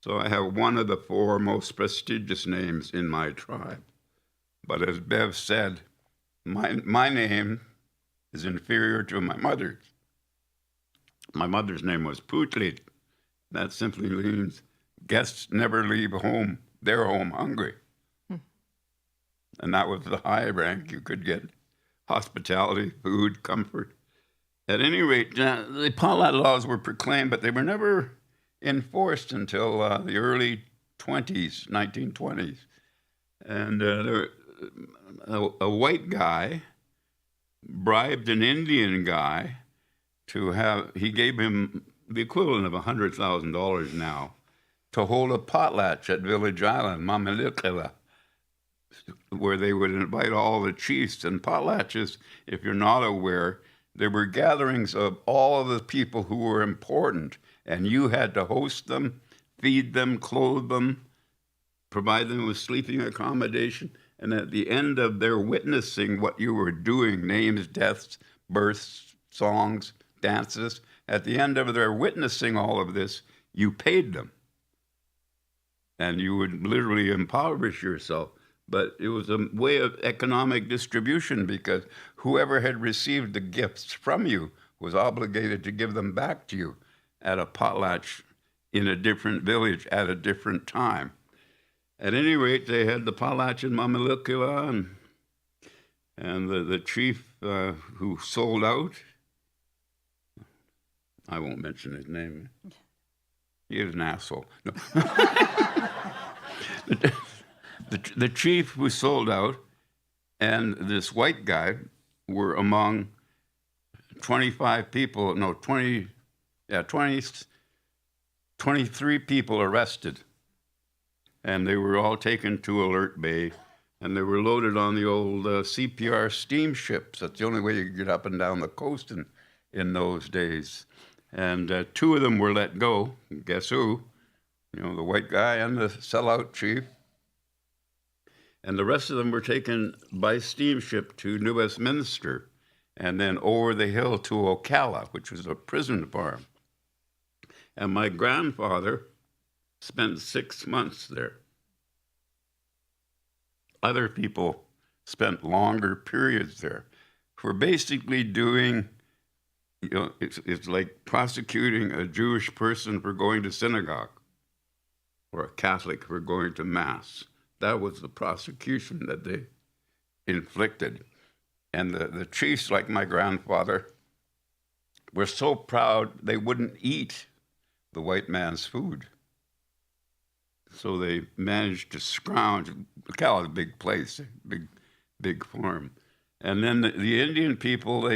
Speaker 5: So I have one of the 4 most prestigious names in my tribe. But as Bev said, my name is inferior to my mother's. My mother's name was Putlit. That simply means guests never leave their home hungry. And that was the high rank you could get. Hospitality, food, comfort. At any rate, the Potlat laws were proclaimed, but they were never enforced until the early 1920s. And a white guy bribed an Indian guy he gave him the equivalent of $100,000 now, to hold a potlatch at Village Island, Mamilikila, where they would invite all the chiefs. And potlatches, if you're not aware, there were gatherings of all of the people who were important, and you had to host them, feed them, clothe them, provide them with sleeping accommodation, and at the end of their witnessing what you were doing, names, deaths, births, songs, dances, at the end of their witnessing all of this, you paid them. And you would literally impoverish yourself. But it was a way of economic distribution because whoever had received the gifts from you was obligated to give them back to you at a potlatch in a different village at a different time. At any rate, they had the potlatch in Mamilikila, and the chief who sold out, I won't mention his name. He is an asshole. No. the chief who sold out and this white guy were among 25 people, no, 20, yeah, 20, 23 people arrested. And they were all taken to Alert Bay, and they were loaded on the old CPR steamships. That's the only way you could get up and down the coast in those days. And 2 of them were let go. Guess who? You know, the white guy and the sellout chief. And the rest of them were taken by steamship to New Westminster and then over the hill to Ocala, which was a prison farm. And my grandfather spent 6 months there. Other people spent longer periods there. For basically doing, you know, it's like prosecuting a Jewish person for going to synagogue or a Catholic for going to Mass. That was the prosecution that they inflicted. And the chiefs, like my grandfather, were so proud they wouldn't eat the white man's food. So they managed to scrounge. Ocala is a big place, big farm. And then the Indian people,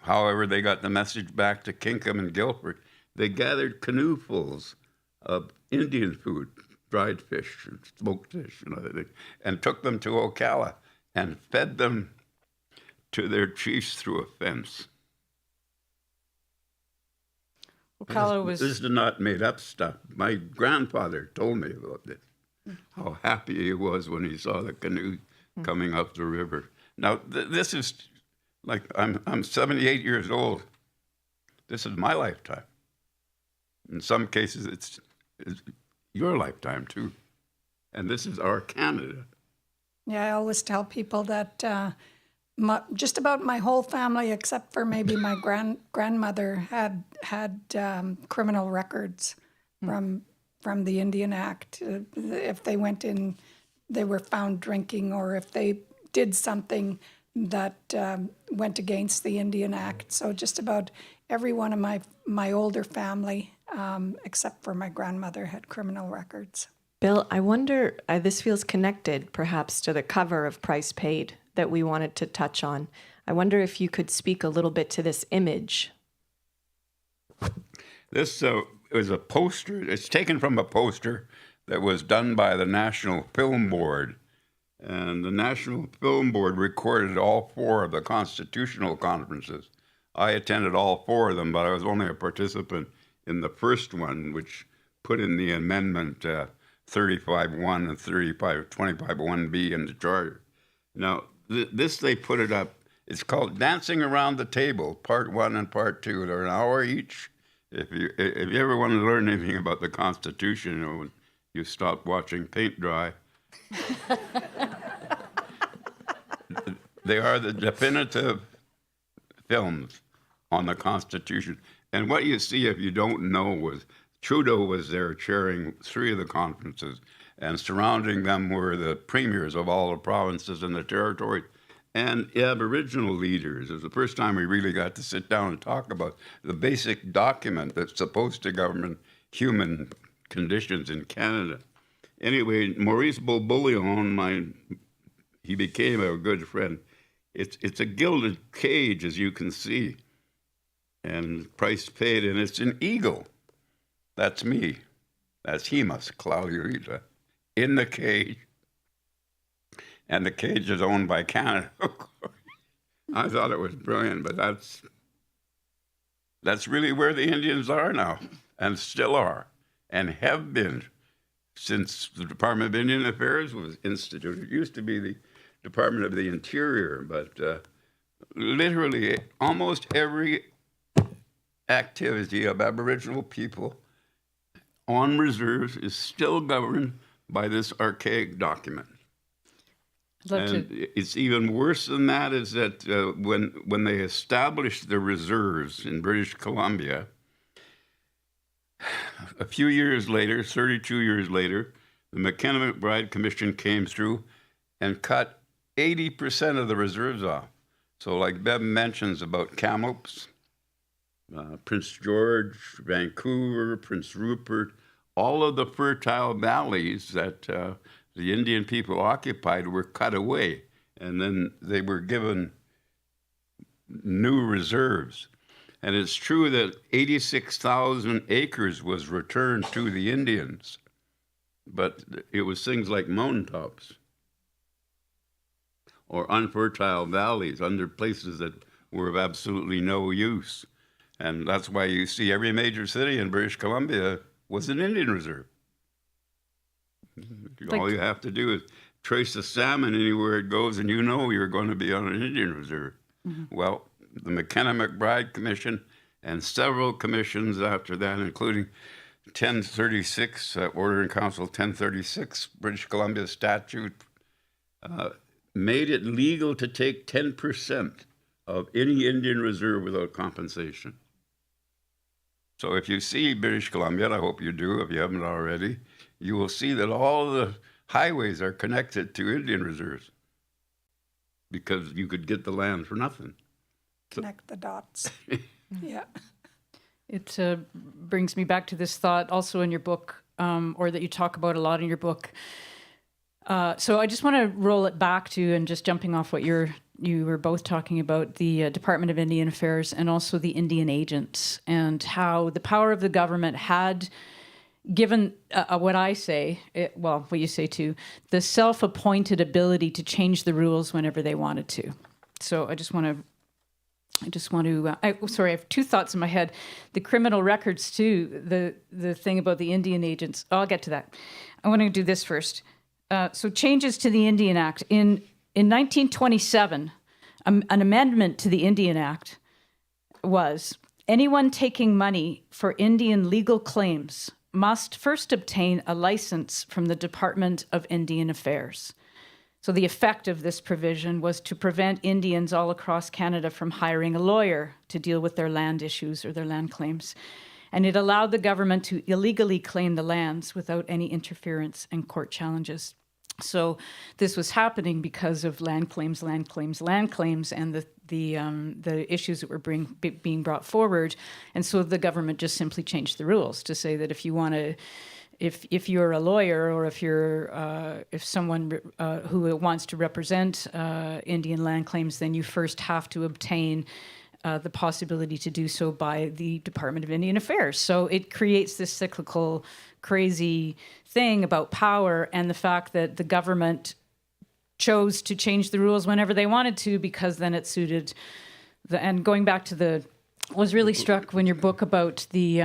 Speaker 5: however, they got the message back to Kinkham and Guilford. They gathered canoefuls of Indian food, dried fish, and smoked fish, and other things, and took them to Ocala and fed them to their chiefs through a fence.
Speaker 2: Ocala was...
Speaker 5: This is not made up stuff. My grandfather told me about this, how happy he was when he saw the canoe coming up the river. Now, this is like, I'm 78 years old. This is my lifetime. In some cases, it's your lifetime, too. And this is our Canada.
Speaker 4: Yeah, I always tell people that just about my whole family, except for maybe my grandmother, had criminal records from the Indian Act. If they went in, they were found drinking, or if they did something that went against the Indian Act. So just about every one of my older family, except for my grandmother, had criminal records.
Speaker 3: Bill, I wonder, this feels connected perhaps to the cover of Price Paid that we wanted to touch on. I wonder if you could speak a little bit to this image.
Speaker 5: This is a poster. It's taken from a poster that was done by the National Film Board. And the National Film Board recorded all 4 of the constitutional conferences. I attended all 4 of them, but I was only a participant in the first one, which put in the amendment 35.1 and 25.1b in the charter. Now, this they put it up. It's called Dancing Around the Table, Part 1 and Part 2. They're an hour each. If you ever want to learn anything about the Constitution, you know, when you stop watching paint dry, they are the definitive films on the Constitution. And what you see, if you don't know, was Trudeau was there chairing 3 of the conferences, and surrounding them were the premiers of all the provinces and the territories and Aboriginal leaders. It was the first time we really got to sit down and talk about the basic document that's supposed to govern human conditions in Canada. Anyway, Maurice Beaubouillon, he became a good friend. It's a gilded cage, as you can see, and Price Paid, and it's an eagle. That's me. That's Hemus, Claudiorita, in the cage. And the cage is owned by Canada, of course. I thought it was brilliant, but that's really where the Indians are now, and still are, and have been since the Department of Indian Affairs was instituted. It used to be the Department of the Interior, but literally almost every activity of Aboriginal people on reserves is still governed by this archaic document. And it's even worse than that is that when they established the reserves in British Columbia, a few years later, 32 years later, the McKenna-McBride Commission came through and cut 80% of the reserves off. So like Bev mentions about Kamloops, Prince George, Vancouver, Prince Rupert, all of the fertile valleys that the Indian people occupied were cut away, and then they were given new reserves. And it's true that 86,000 acres was returned to the Indians, but it was things like mountaintops or unfertile valleys, under places that were of absolutely no use. And that's why you see every major city in British Columbia was an Indian reserve. All you have to do is trace the salmon anywhere it goes, and you know you're going to be on an Indian reserve. Well, the McKenna-McBride Commission and several commissions after that, including 1036, Order in Council 1036, British Columbia statute, made it legal to take 10% of any Indian reserve without compensation. So if you see British Columbia, and I hope you do if you haven't already, you will see that all the highways are connected to Indian reserves because you could get the land for nothing.
Speaker 4: Connect the dots. Yeah.
Speaker 2: It brings me back to this thought also in your book, or that you talk about a lot in your book. So I just want to roll it back to, and just jumping off what you were both talking about, the Department of Indian Affairs and also the Indian agents, and how the power of the government had given what I say, what you say too, the self-appointed ability to change the rules whenever they wanted to. So I have two thoughts in my head. The criminal records too, the thing about the Indian agents. I'll get to that. I want to do this first. So changes to the Indian Act. In 1927, an amendment to the Indian Act was, anyone taking money for Indian legal claims must first obtain a license from the Department of Indian Affairs. So the effect of this provision was to prevent Indians all across Canada from hiring a lawyer to deal with their land issues or their land claims. And it allowed the government to illegally claim the lands without any interference and court challenges. So this was happening because of land claims, and the issues that were being brought forward. And so the government just simply changed the rules to say that if you want to, if you're a lawyer, or if someone who wants to represent Indian land claims, then you first have to obtain the possibility to do so by the Department of Indian Affairs. So it creates this cyclical, crazy thing about power, and the fact that the government chose to change the rules whenever they wanted to, because then it suited and going back to was really struck when your book about the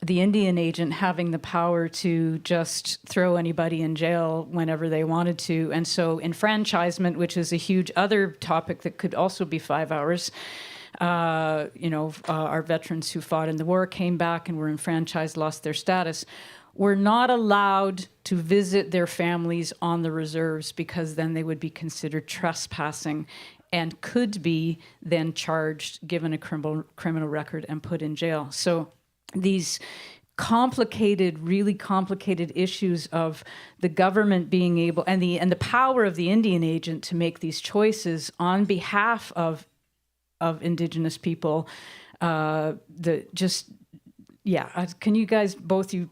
Speaker 2: Indian agent having the power to just throw anybody in jail whenever they wanted to. And so enfranchisement, which is a huge other topic that could also be 5 hours, our veterans who fought in the war came back and were enfranchised, lost their status, were not allowed to visit their families on the reserves, because then they would be considered trespassing and could be then charged, given a criminal record, and put in jail. So these really complicated issues of the government being able, and the power of the Indian agent to make these choices on behalf of Indigenous people. Can you guys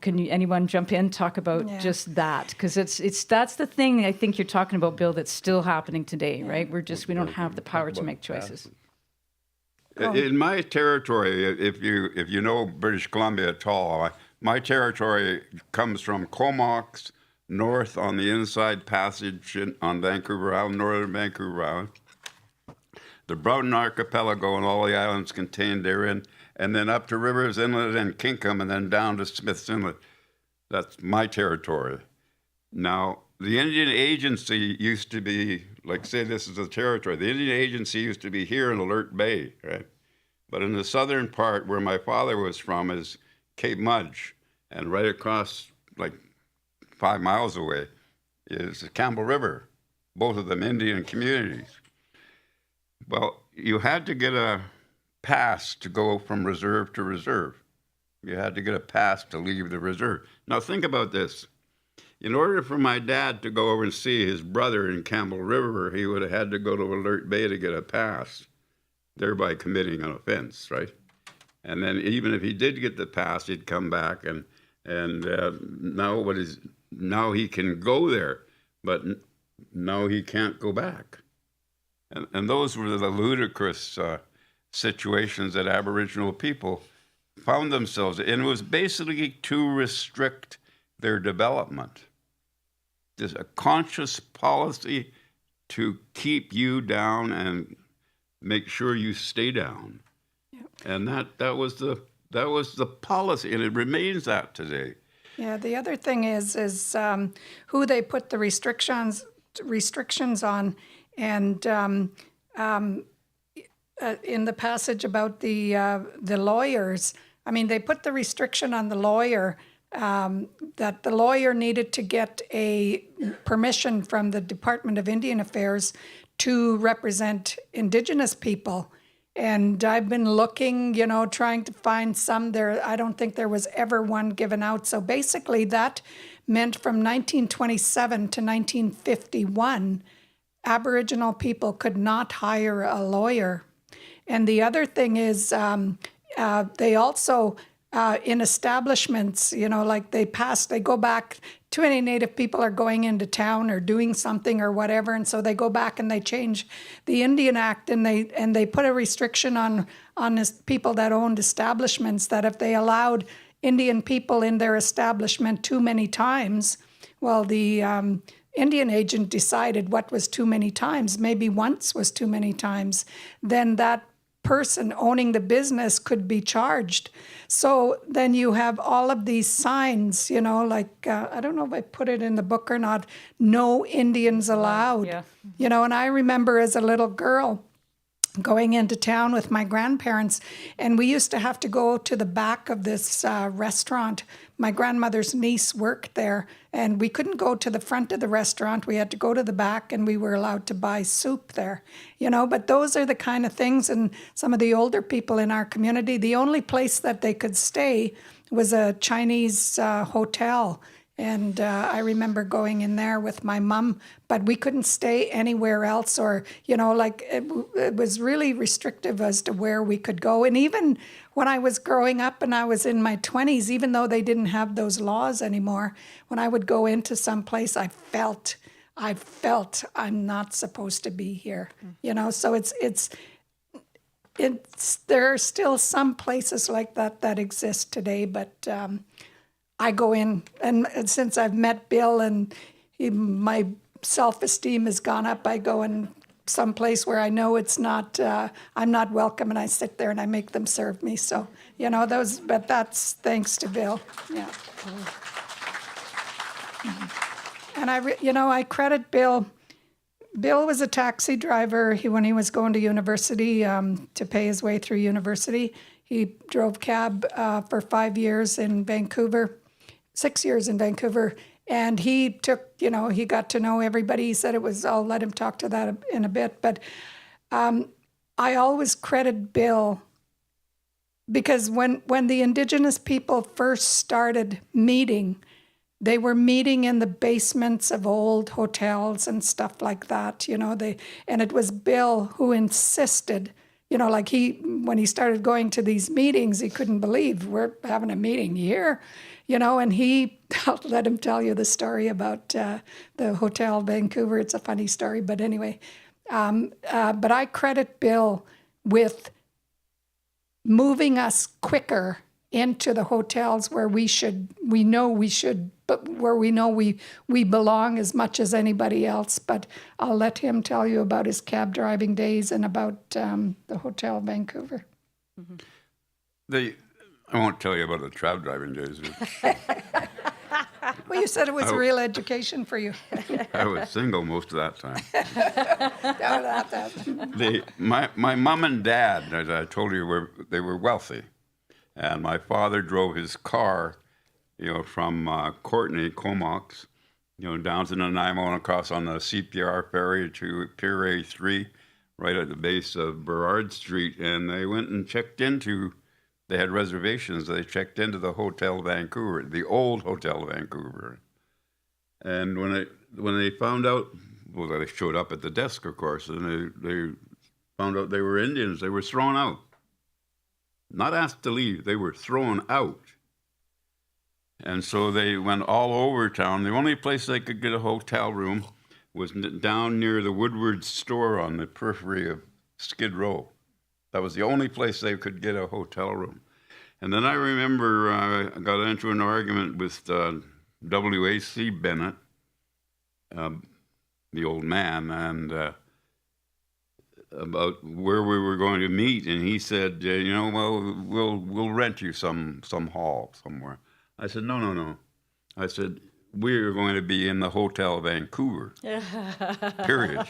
Speaker 2: anyone jump in, talk about just that? Because that's the thing I think you're talking about, Bill, that's still happening today, right? We don't have the power to make choices.
Speaker 5: In my territory, if you know British Columbia at all, my territory comes from Comox north on the Inside Passage on Vancouver Island, northern Vancouver Island, the Broughton Archipelago and all the islands contained therein, and then up to Rivers Inlet and Kinkham, and then down to Smith's Inlet. That's my territory. Now, the Indian Agency used to be, like say this is a territory, the Indian Agency used to be here in Alert Bay, right? But in the southern part where my father was from is Cape Mudge, and right across, like 5 miles away, is the Campbell River, both of them Indian communities. Well, you had to get a pass to go from reserve to reserve. You had to get a pass to leave the reserve. Now think about this. In order for my dad to go over and see his brother in Campbell River, he would have had to go to Alert Bay to get a pass, thereby committing an offense, right? And then even if he did get the pass, he'd come back, and now what is now he can go there, but now he can't go back. And those were the ludicrous situations that Aboriginal people found themselves in. It was basically to restrict their development. There's a conscious policy to keep you down and make sure you stay down. Yep. And that was the policy, and it remains that today.
Speaker 4: Yeah, the other thing is who they put the restrictions on, and in the passage about the lawyers, I mean, they put the restriction on the lawyer that the lawyer needed to get a permission from the Department of Indian Affairs to represent Indigenous people. And I've been looking, trying to find some there. I don't think there was ever one given out. So basically that meant from 1927 to 1951, Aboriginal people could not hire a lawyer. And the other thing is they also, in establishments, like they go back, too many Native people are going into town or doing something or whatever, and so they go back and they change the Indian Act, and they put a restriction on people that owned establishments, that if they allowed Indian people in their establishment too many times, well, the Indian agent decided what was too many times, maybe once was too many times, then that person owning the business could be charged. So then you have all of these signs, like, I don't know if I put it in the book or not, no Indians allowed. Yeah. And I remember as a little girl going into town with my grandparents, and we used to have to go to the back of this restaurant. My grandmother's niece worked there, and we couldn't go to the front of the restaurant. We had to go to the back, and we were allowed to buy soup there, But those are the kind of things, and some of the older people in our community, the only place that they could stay was a Chinese hotel. And I remember going in there with my mom, but we couldn't stay anywhere else, or, it was really restrictive as to where we could go. And even when I was growing up and I was in my 20s, even though they didn't have those laws anymore, when I would go into some place, I felt I'm not supposed to be here, So there are still some places like that exist today, but I go in, and since I've met Bill and my self-esteem has gone up, I go in some place where I know it's not, I'm not welcome, and I sit there and I make them serve me. So, but that's thanks to Bill. Yeah. And I credit Bill. Bill was a taxi driver when he was going to university to pay his way through university. He drove cab for 5 years in Vancouver. 6 years in Vancouver, and he took, he got to know everybody. He said I'll let him talk to that in a bit, but I always credit Bill because when the Indigenous people first started meeting, they were meeting in the basements of old hotels and stuff like that, and it was Bill who insisted, when he started going to these meetings, he couldn't believe we're having a meeting here. And I'll let him tell you the story about the Hotel Vancouver. It's a funny story, but anyway. But I credit Bill with moving us quicker into the hotels where we belong as much as anybody else. But I'll let him tell you about his cab driving days and about the Hotel Vancouver.
Speaker 5: Mm-hmm. I won't tell you about the cab driving days.
Speaker 4: Well, you said it was a real education for you.
Speaker 5: I was single most of that time. My mom and dad, as I told you, they were wealthy. And my father drove his car, from Courtenay, Comox, down to Nanaimo and across on the CPR ferry to Pier A3, right at the base of Burrard Street. And they went and they had reservations. They checked into the Hotel Vancouver, the old Hotel Vancouver. And when they found out, well, they showed up at the desk, of course, and they found out they were Indians. They were thrown out. Not asked to leave. They were thrown out. And so they went all over town. The only place they could get a hotel room was down near the Woodward store on the periphery of Skid Row. That was the only place they could get a hotel room. And then I remember I got into an argument with W.A.C. Bennett, the old man, and about where we were going to meet. And he said, well, we'll rent you some hall somewhere. I said, no. I said, we're going to be in the Hotel Vancouver, period.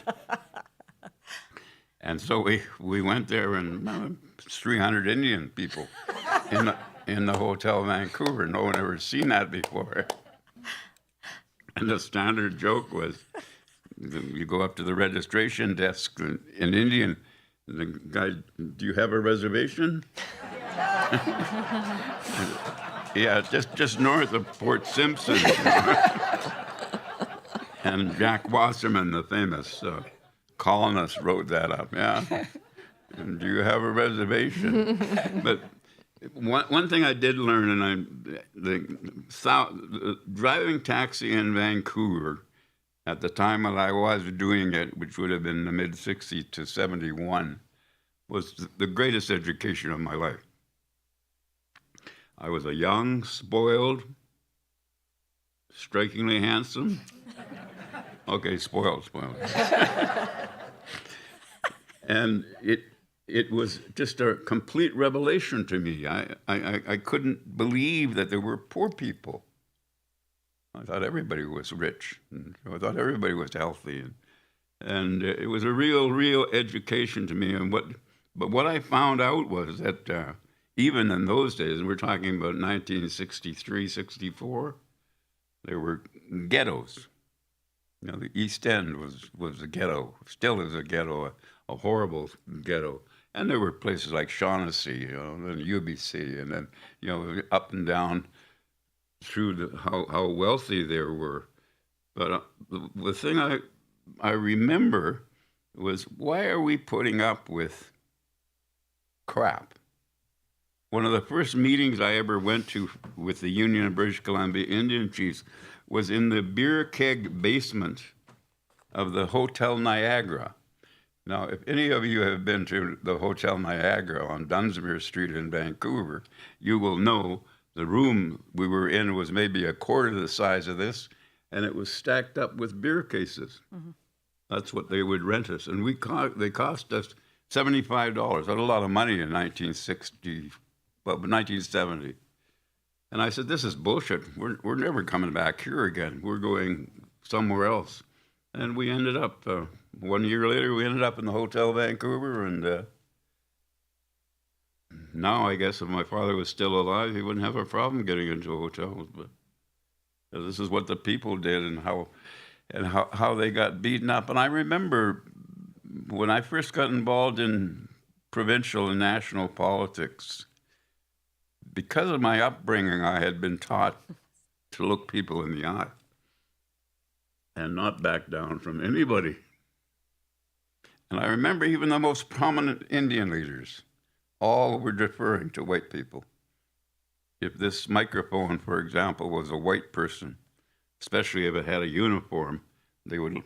Speaker 5: And so we went there, and 300 Indian people in the Hotel Vancouver. No one ever seen that before. And the standard joke was, you go up to the registration desk in Indian, and the guy, do you have a reservation? Yeah, just north of Port Simpson. And Jack Wasserman, the famous colonist, wrote that up. Yeah. And do you have a reservation? But one thing I did learn, and the driving taxi in Vancouver at the time that I was doing it, which would have been the mid-60s to 71, was the greatest education of my life. I was a young, spoiled, strikingly handsome. Okay, spoiled. And it was just a complete revelation to me. I couldn't believe that there were poor people. I thought everybody was rich. And I thought everybody was healthy. And it was a real education to me. But what I found out was that even in those days, and we're talking about 1963, 64, there were ghettos. The East End was a ghetto, still is a ghetto, a horrible ghetto. And there were places like Shaughnessy, and UBC, and then, up and down through how wealthy they were. But the thing I remember was, why are we putting up with crap? One of the first meetings I ever went to with the Union of British Columbia Indian Chiefs was in the beer keg basement of the Hotel Niagara. Now, if any of you have been to the Hotel Niagara on Dunsmuir Street in Vancouver, you will know the room we were in was maybe a quarter the size of this, and it was stacked up with beer cases. Mm-hmm. That's what they would rent us. And they cost us $75. That's a lot of money in 1970. And I said, this is bullshit. We're never coming back here again. We're going somewhere else. And we ended up, 1 year later, we ended up in the Hotel Vancouver. And now I guess if my father was still alive, he wouldn't have a problem getting into hotels. But this is what the people did, and how they got beaten up. And I remember when I first got involved in provincial and national politics, because of my upbringing, I had been taught to look people in the eye and not back down from anybody. And I remember even the most prominent Indian leaders all were deferring to white people. If this microphone, for example, was a white person, especially if it had a uniform, they would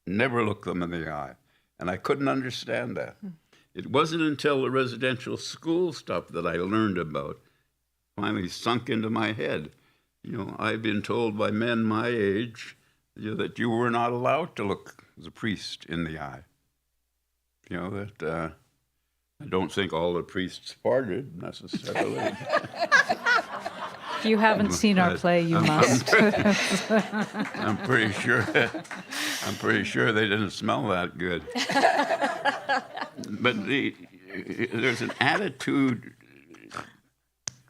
Speaker 5: never look them in the eye. And I couldn't understand that. It wasn't until the residential school stuff that I learned about finally sunk into my head. I've been told by men my age that you were not allowed to look the priest in the eye. That I don't think all the priests farted necessarily.
Speaker 2: If you haven't seen our play, you must.
Speaker 5: I'm pretty sure they didn't smell that good. But there's an attitude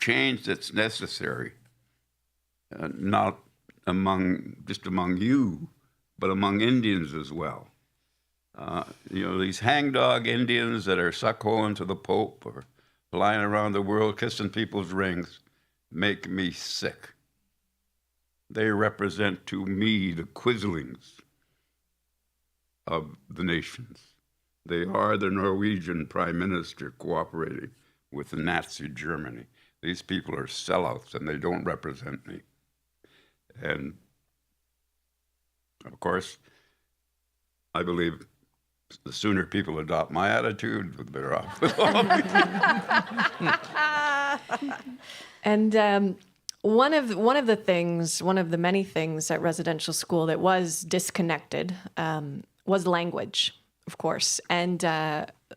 Speaker 5: change that's necessary, not just among you, but among Indians as well. These hangdog Indians that are suckholing to the Pope or flying around the world kissing people's rings make me sick. They represent to me the quislings of the nations. They are the Norwegian Prime Minister cooperating with the Nazi Germany. these people are sellouts and they don't represent me. And of course, I believe the sooner people adopt my attitude, the better off we'll be.
Speaker 3: And one of the many things at residential school that was disconnected was language, of course. And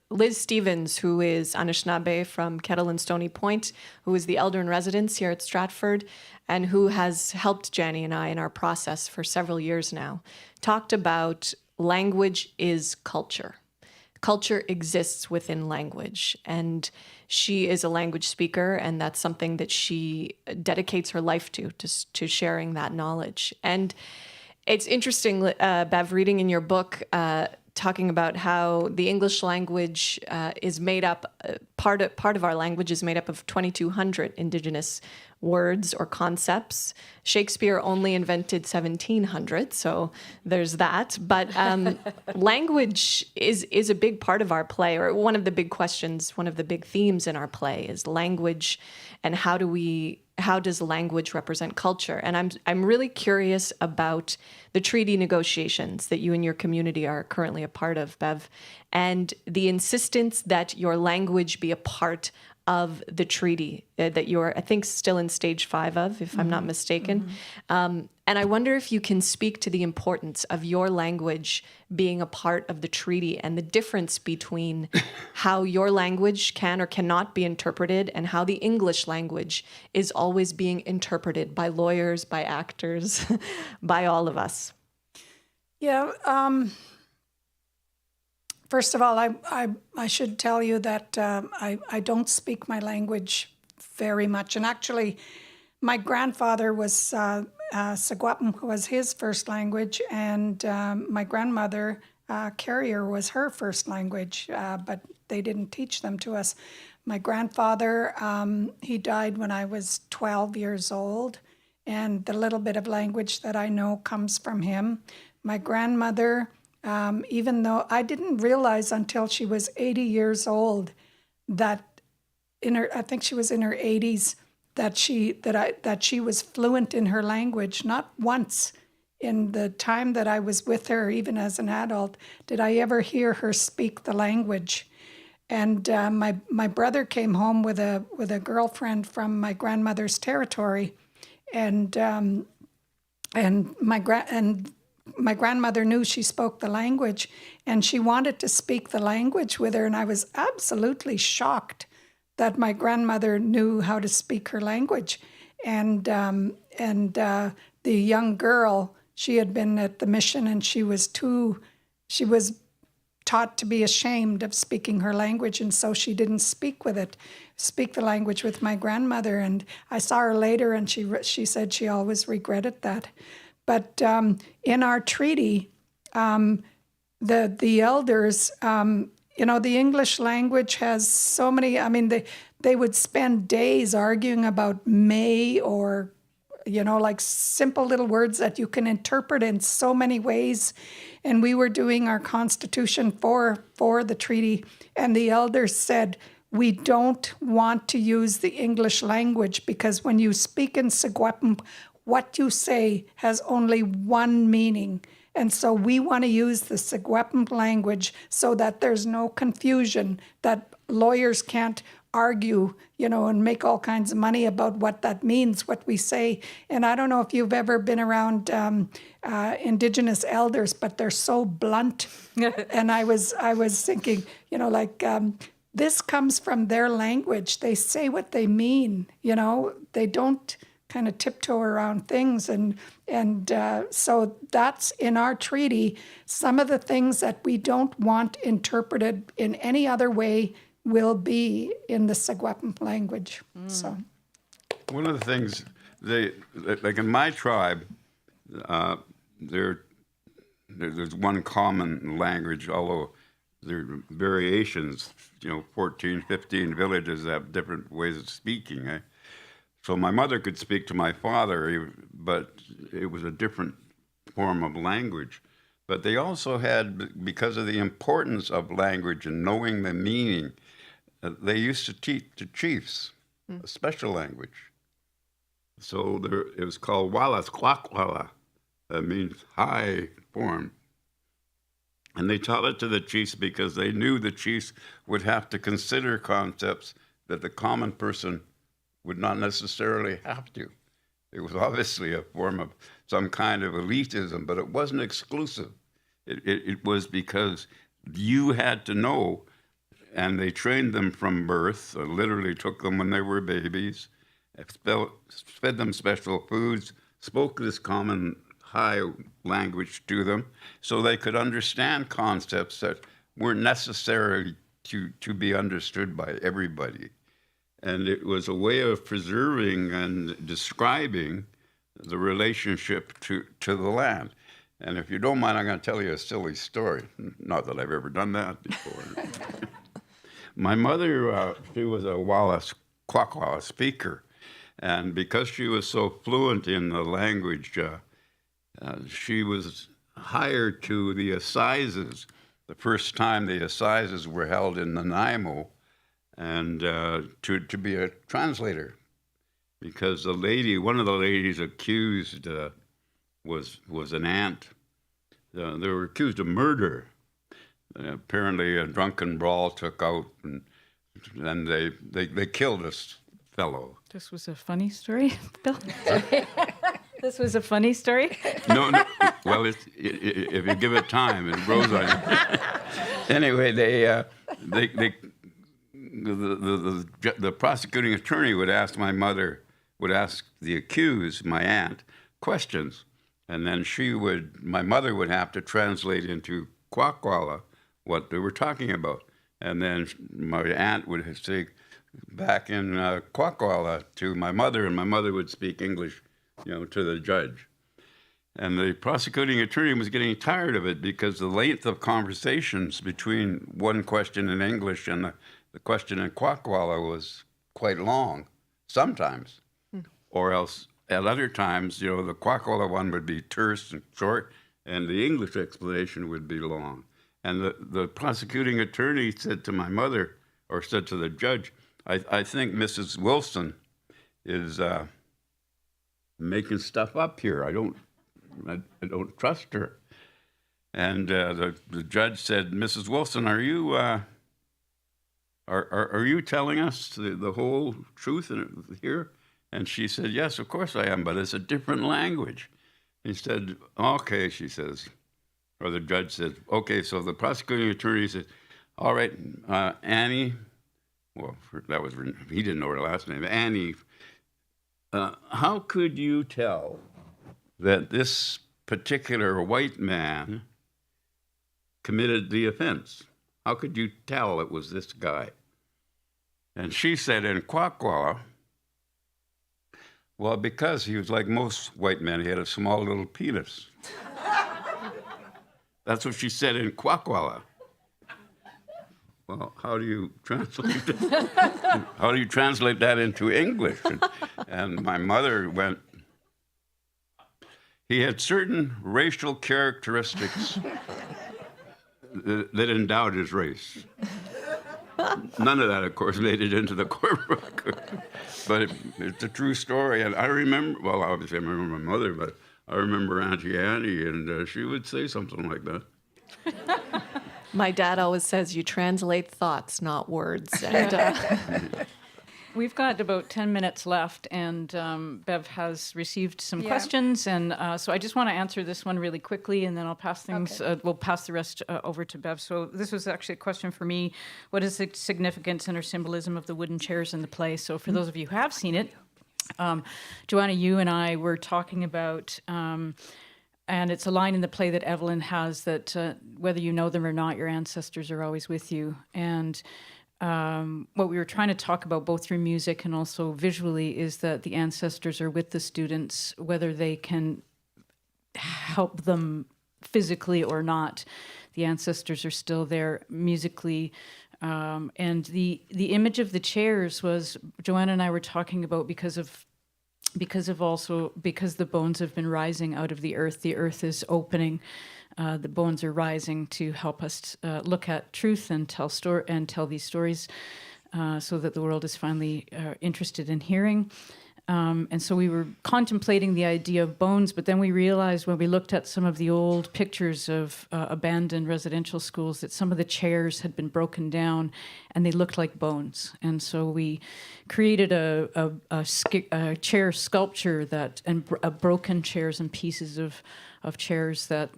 Speaker 3: Liz Stevens, who is Anishinaabe from Kettle and Stony Point, who is the elder in residence here at Stratford, and who has helped Janny and I in our process for several years now, talked about language is culture. Culture exists within language, and she is a language speaker, and that's something that she dedicates her life to sharing that knowledge. And it's interesting, Bev, reading in your book, talking about how the English language is made up, part of our language is made up of 2,200 Indigenous words or concepts. Shakespeare only invented 1,700, so there's that. But language is a big part of our play, or one of the big questions, one of the big themes in our play is language, and how does language represent culture? And I'm really curious about the treaty negotiations that you and your community are currently a part of, Bev, and the insistence that your language be a part of the treaty that you're, I think, still in stage 5 of, if I'm not mistaken. And I wonder if you can speak to the importance of your language being a part of the treaty and the difference between how your language can or cannot be interpreted and how the English language is always being interpreted by lawyers, by actors, by all of us.
Speaker 4: Yeah. First of all, I should tell you that I don't speak my language very much. And actually, my grandfather was Saguapum was his first language, and my grandmother, Carrier, was her first language, but they didn't teach them to us. My grandfather, he died when I was 12 years old, and the little bit of language that I know comes from him. My grandmother, even though I didn't realize until she was 80 years old that I think she was in her 80s, that she was fluent in her language. Not once in the time that I was with her, even as an adult, did I ever hear her speak the language. And my brother came home with a girlfriend from my grandmother's territory, and my grandmother knew she spoke the language, and she wanted to speak the language with her, and I was absolutely shocked that my grandmother knew how to speak her language. And the young girl, she had been at the mission, and she was taught to be ashamed of speaking her language, and so she didn't speak the language with my grandmother. And I saw her later, and she said she always regretted that. But in our treaty, the elders, the English language has so many, they would spend days arguing about may, or, like simple little words that you can interpret in so many ways. And we were doing our constitution for the treaty, and the elders said, we don't want to use the English language because when you speak in Saguapum, what you say has only one meaning. And so we want to use the Saguapum language so that there's no confusion, that lawyers can't argue, and make all kinds of money about what that means, what we say. And I don't know if you've ever been around Indigenous elders, but they're so blunt. And I was thinking, this comes from their language. They say what they mean, they don't kind of tiptoe around things. And so that's in our treaty. Some of the things that we don't want interpreted in any other way will be in the Saguapum language. So,
Speaker 5: one of the things, like in my tribe, there's one common language, although there are variations, 14, 15 villages have different ways of speaking. So my mother could speak to my father, but it was a different form of language. But they also had, because of the importance of language and knowing the meaning, they used to teach the chiefs. a special language. So it was called Wallace Quackwalla. That means high form. And they taught it to the chiefs because they knew the chiefs would have to consider concepts that the common person would not necessarily have to. It was obviously a form of some kind of elitism, but it wasn't exclusive. It was because you had to know, and they trained them from birth, literally took them when they were babies, fed them special foods, spoke this common high language to them so they could understand concepts that weren't necessary to be understood by everybody. And it was a way of preserving and describing the relationship to the land. And if you don't mind, I'm going to tell you a silly story. Not that I've ever done that before. My mother, she was a Wallace Quackwalla speaker. And because she was so fluent in the language, she was hired to the assizes. The first time the assizes were held in Nanaimo, and to be a translator, because the lady, one of the ladies accused was an aunt. They were accused of murder. Apparently, a drunken brawl took out, and they killed this fellow.
Speaker 2: This was a funny story, Bill? This was a funny story?
Speaker 5: No. Well, if you give it time, it grows on you. Anyway, the prosecuting attorney would ask the accused, my aunt, questions, and then my mother would have to translate into Quackwalla what they were talking about, and then my aunt would say back in Quackwalla to my mother, and my mother would speak English, to the judge. And the prosecuting attorney was getting tired of it because the length of conversations between one question in English and the question in Quackwalla was quite long, sometimes. Or else at other times, the Quackwalla one would be terse and short, and the English explanation would be long. And the prosecuting attorney said to my mother, or said to the judge, I think Mrs. Wilson is making stuff up here. I don't trust her. And the judge said, Mrs. Wilson, are you telling us the whole truth here? And she said, yes, of course I am, but it's a different language. He said, okay, she says, or the judge said, okay, so the prosecuting attorney said, all right, Annie, well, he didn't know her last name, Annie, how could you tell that this particular white man committed the offense? How could you tell it was this guy? And she said in Quackwalla, well, because he was like most white men, he had a small little penis. That's what she said in Quackwalla. Well, how do you translate that? How do you translate that into English? And my mother went, he had certain racial characteristics that endowed his race. None of that, of course, made it into the court record. But it's a true story. And I remember, well, obviously I remember my mother, but I remember Auntie Annie, and she would say something like that.
Speaker 3: My dad always says you translate thoughts, not words. And,
Speaker 2: We've got about 10 minutes left, and Bev has received some questions, and so I just want to answer this one really quickly, and then I'll pass things. Okay. We'll pass the rest over to Bev. So this was actually a question for me: what is the significance and or symbolism of the wooden chairs in the play? So for those of you who have seen it, Joanna, you and I were talking about. And it's a line in the play that Evelyn has that whether you know them or not, your ancestors are always with you. And what we were trying to talk about, both through music and also visually, is that the ancestors are with the students, whether they can help them physically or not. The ancestors are still there musically. And the image of the chairs was, Joanna and I were talking about because the bones have been rising out of the earth is opening. The bones are rising to help us look at truth and tell these stories. so that the world is finally interested in hearing. And so we were contemplating the idea of bones, but then we realized when we looked at some of the old pictures of abandoned residential schools that some of the chairs had been broken down and they looked like bones. And so we created a chair sculpture and broken chairs and pieces of chairs that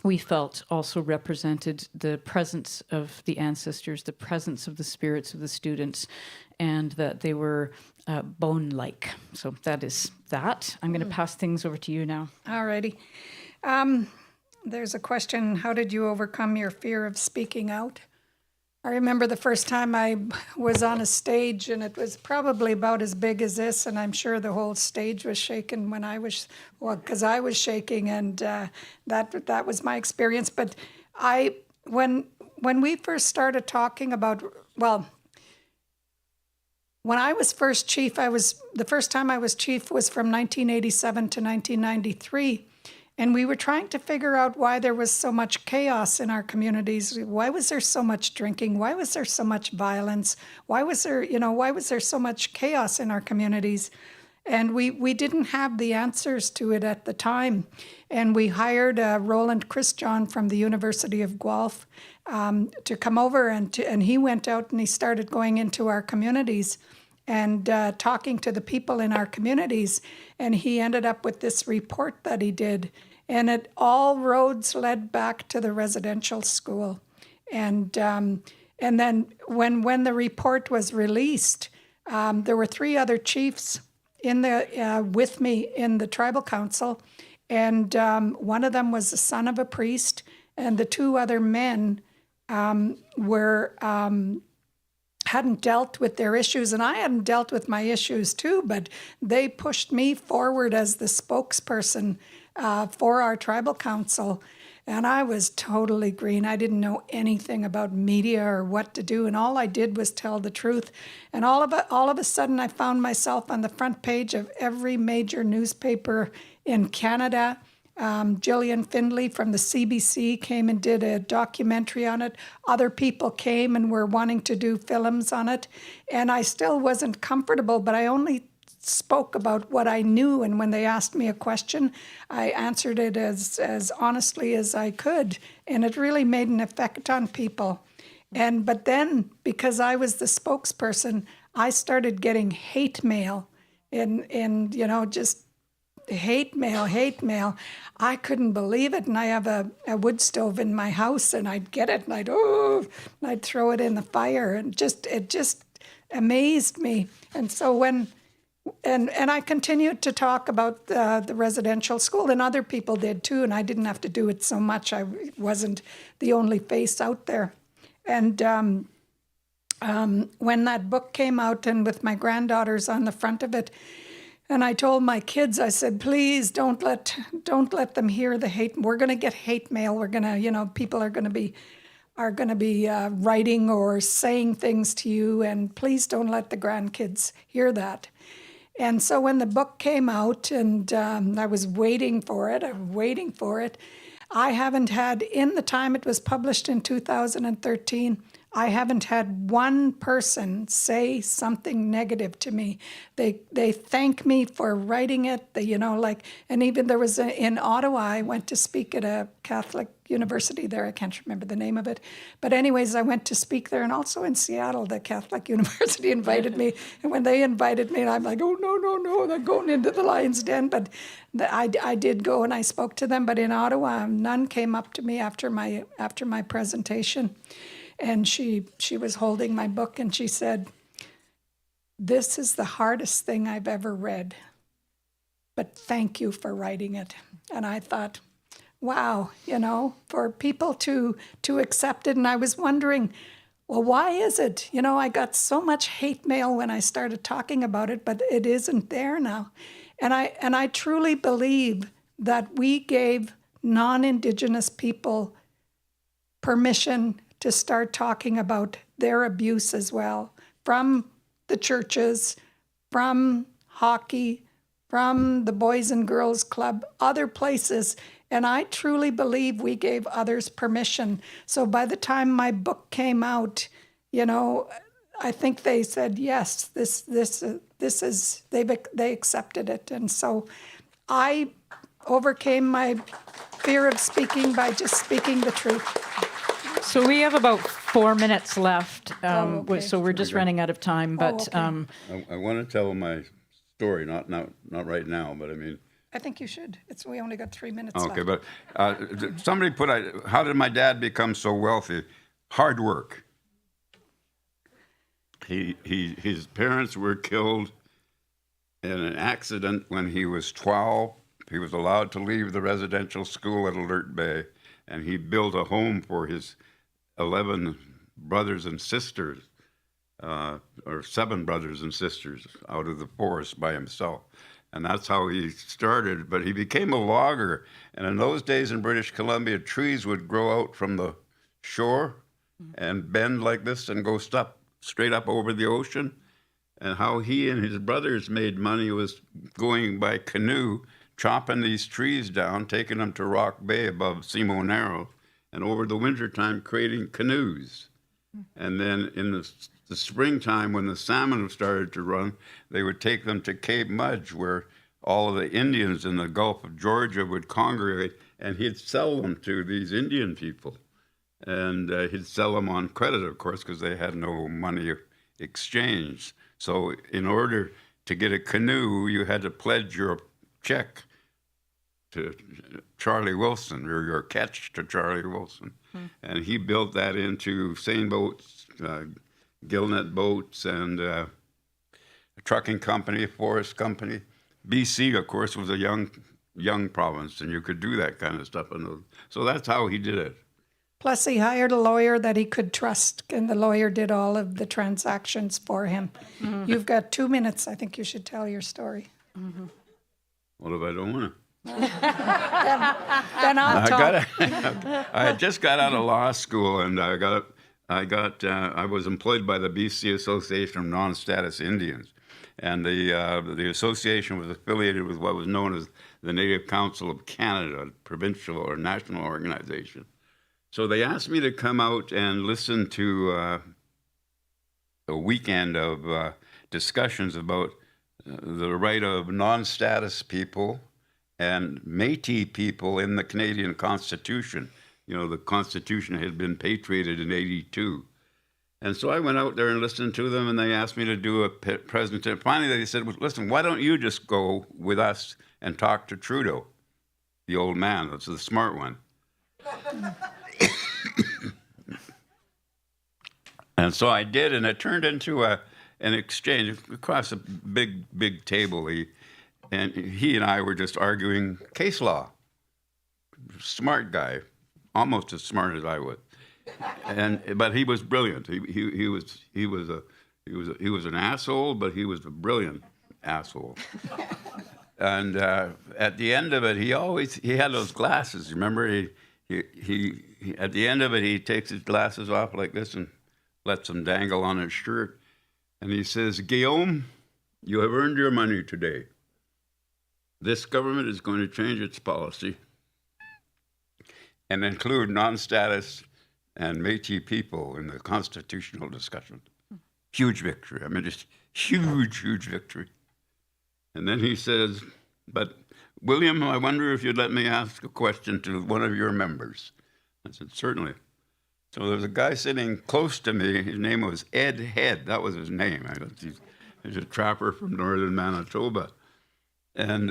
Speaker 2: we felt also represented the presence of the ancestors, the presence of the spirits of the students, and that they were bone-like. So that is that. I'm going to pass things over to you now.
Speaker 4: All righty. There's a question, how did you overcome your fear of speaking out? I remember the first time I was on a stage, and it was probably about as big as this, and I'm sure the whole stage was shaking when I was, because I was shaking, and that was my experience. But when we first started talking about, when I was first chief, the first time I was chief was from 1987 to 1993. And we were trying to figure out why there was so much chaos in our communities. Why was there so much drinking? Why was there so much violence? Why was there so much chaos in our communities? And we didn't have the answers to it at the time. And we hired Roland Christian from the University of Guelph to come over, and he went out and he started going into our communities and talking to the people in our communities. And he ended up with this report that he did. And all roads led back to the residential school. And then when the report was released, there were 3 other chiefs with me in the tribal council. And one of them was the son of a priest, and the 2 other men hadn't dealt with their issues, and I hadn't dealt with my issues too, but they pushed me forward as the spokesperson for our tribal council, and I was totally green. I didn't know anything about media or what to do, and all I did was tell the truth. And all of a sudden, I found myself on the front page of every major newspaper in Canada. Gillian Findlay from the CBC came and did a documentary on it. Other people came and were wanting to do films on it. And I still wasn't comfortable, but I only spoke about what I knew. And when they asked me a question, I answered it as honestly as I could. And it really made an effect on people. But then, because I was the spokesperson, I started getting hate mail just hate mail. I couldn't believe it. And I have a wood stove in my house, and I'd get it and I'd throw it in the fire, and it just amazed me. And so and I continued to talk about the residential school, and other people did too, and I didn't have to do it so much. I wasn't the only face out there. And when that book came out, and with my granddaughters on the front of it, and I told my kids, I said, please don't let them hear the hate. We're going to get hate mail. We're going to, people are going to be writing or saying things to you, and please don't let the grandkids hear that. And so when the book came out, and I was waiting for it, I haven't had, in the time it was published in 2013, I haven't had one person say something negative to me. They thank me for writing it. And even there was in Ottawa, I went to speak at a Catholic university there. I can't remember the name of it. But anyways, I went to speak there, and also in Seattle, the Catholic university invited me. And when they invited me, I'm like, oh, no, they're going into the lion's den. But I did go and I spoke to them. But in Ottawa, none came up to me after my presentation. And she was holding my book, and she said, this is the hardest thing I've ever read, but thank you for writing it. And I thought, wow, for people to accept it. And I was wondering, well, why is it? I got so much hate mail when I started talking about it, but it isn't there now. And I truly believe that we gave non-Indigenous people permission to start talking about their abuse as well, from the churches, from hockey, from the Boys and Girls Club, other places. And I truly believe we gave others permission. So by the time my book came out, I think they said yes. This is they accepted it, and so I overcame my fear of speaking by just speaking the truth.
Speaker 2: So we have about 4 minutes left.
Speaker 4: okay.
Speaker 2: So we're just running out of time. But
Speaker 4: okay.
Speaker 5: I want to tell my story, not right now, but I mean.
Speaker 4: I think you should. We only got 3 minutes
Speaker 5: Okay,
Speaker 4: left.
Speaker 5: but somebody put, how did my dad become so wealthy? Hard work. His parents were killed in an accident when he was 12. He was allowed to leave the residential school at Alert Bay, and he built a home for his 11 brothers and sisters, or 7 brothers and sisters out of the forest by himself. And that's how he started. But he became a logger. And in those days in British Columbia, trees would grow out from the shore and bend like this and go straight up over the ocean. And how he and his brothers made money was going by canoe, chopping these trees down, taking them to Rock Bay above Simo Narrow, and over the wintertime creating canoes. And then in the springtime, when the salmon started to run, they would take them to Cape Mudge, where all of the Indians in the Gulf of Georgia would congregate, and he'd sell them to these Indian people. And he'd sell them on credit, of course, because they had no money exchanged. So in order to get a canoe, you had to pledge your check to Charlie Wilson, or your catch to Charlie Wilson. And he built that into seine boats, gillnet boats, and a trucking company, a forest company. BC, of course, was a young province, and you could do that kind of stuff. So that's how he did it.
Speaker 4: Plus, he hired a lawyer that he could trust, and the lawyer did all of the transactions for him. You've got 2 minutes. I think you should tell your story.
Speaker 5: What if I don't want to?
Speaker 4: Then I'll talk.
Speaker 5: I had just got out of law school, and I was employed by the BC Association of Non-Status Indians, and the association was affiliated with what was known as the Native Council of Canada, a provincial or national organization. So they asked me to come out and listen to a weekend of discussions about the right of non-status people and Métis people in the Canadian Constitution. You know, the Constitution had been patriated in '82. And so I went out there and listened to them, and they asked me to do a presentation. Finally, they said, well, listen, why don't you just go with us and talk to Trudeau, the old man, that's the smart one. And so I did, and it turned into an exchange across a big table. He and I were just arguing case law. Smart guy, almost as smart as I was, but he was brilliant. He was an asshole, but he was a brilliant asshole. And at the end of it, he had those glasses. Remember, he at the end of it, he takes his glasses off like this and lets them dangle on his shirt. And he says, Guillaume, you have earned your money today. This government is going to change its policy and include non-status and Métis people in the constitutional discussion. Huge victory. I mean, just huge victory. And then he says, but William, I wonder if you'd let me ask a question to one of your members. I said, certainly. So there was a guy sitting close to me. His name was Ed Head. That was his name. He's a trapper from northern Manitoba. And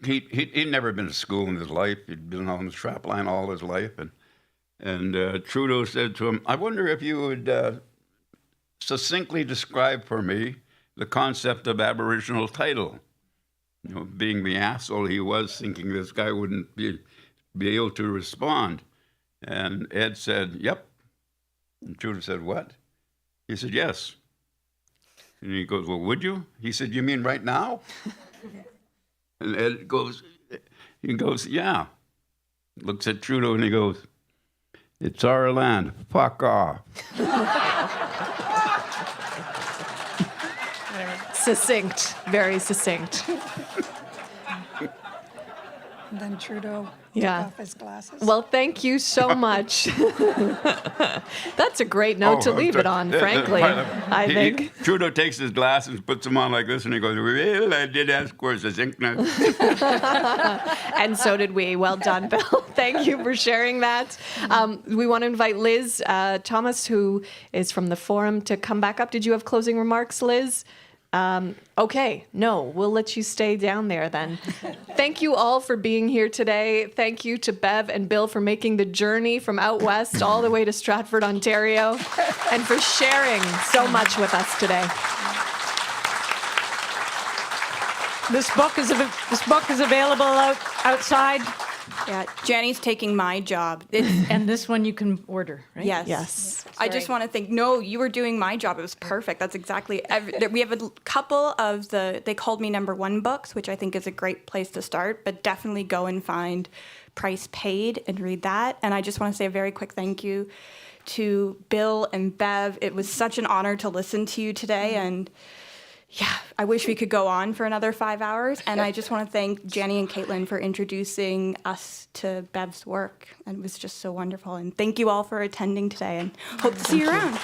Speaker 5: he'd never been to school in his life. He'd been on the strap line all his life. And Trudeau said to him, I wonder if you would succinctly describe for me the concept of Aboriginal title. You know, being the asshole he was, thinking this guy wouldn't be able to respond. And Ed said, yep. And Trudeau said, what? He said, yes. And he goes, well, would you? He said, you mean right now? And Ed goes, yeah. Looks at Trudeau and he goes, it's our land, fuck off.
Speaker 3: Succinct, very succinct.
Speaker 4: And then Trudeau
Speaker 3: Yeah.
Speaker 4: took off his glasses.
Speaker 3: Well, thank you so much. That's a great note to leave it on, frankly, I think.
Speaker 5: Trudeau takes his glasses, puts them on like this, and he goes, well, I did ask for his ink now.
Speaker 3: And so did we. Well done, Bill. Thank you for sharing that. We want to invite Liz Thomas, who is from the forum, to come back up. Did you have closing remarks, Liz? Okay, no, we'll let you stay down there then. Thank you all for being here today. Thank you to Bev and Bill for making the journey from out west all the way to Stratford, Ontario, and for sharing so much with us today.
Speaker 2: This book is available outside,
Speaker 1: Yeah, Janny's taking my job.
Speaker 2: and this one you can order, right?
Speaker 1: Yes.
Speaker 3: Yes.
Speaker 1: I just want to think, no, you were doing my job. It was perfect. That's exactly, we have a couple of they called me #1 books, which I think is a great place to start, but definitely go and find Price Paid and read that. And I just want to say a very quick thank you to Bill and Bev. It was such an honor to listen to you today, and yeah, I wish we could go on for another 5 hours. And I just want to thank Janny and Caitlin for introducing us to Bev's work. And it was just so wonderful. And thank you all for attending today, and hope to see you around.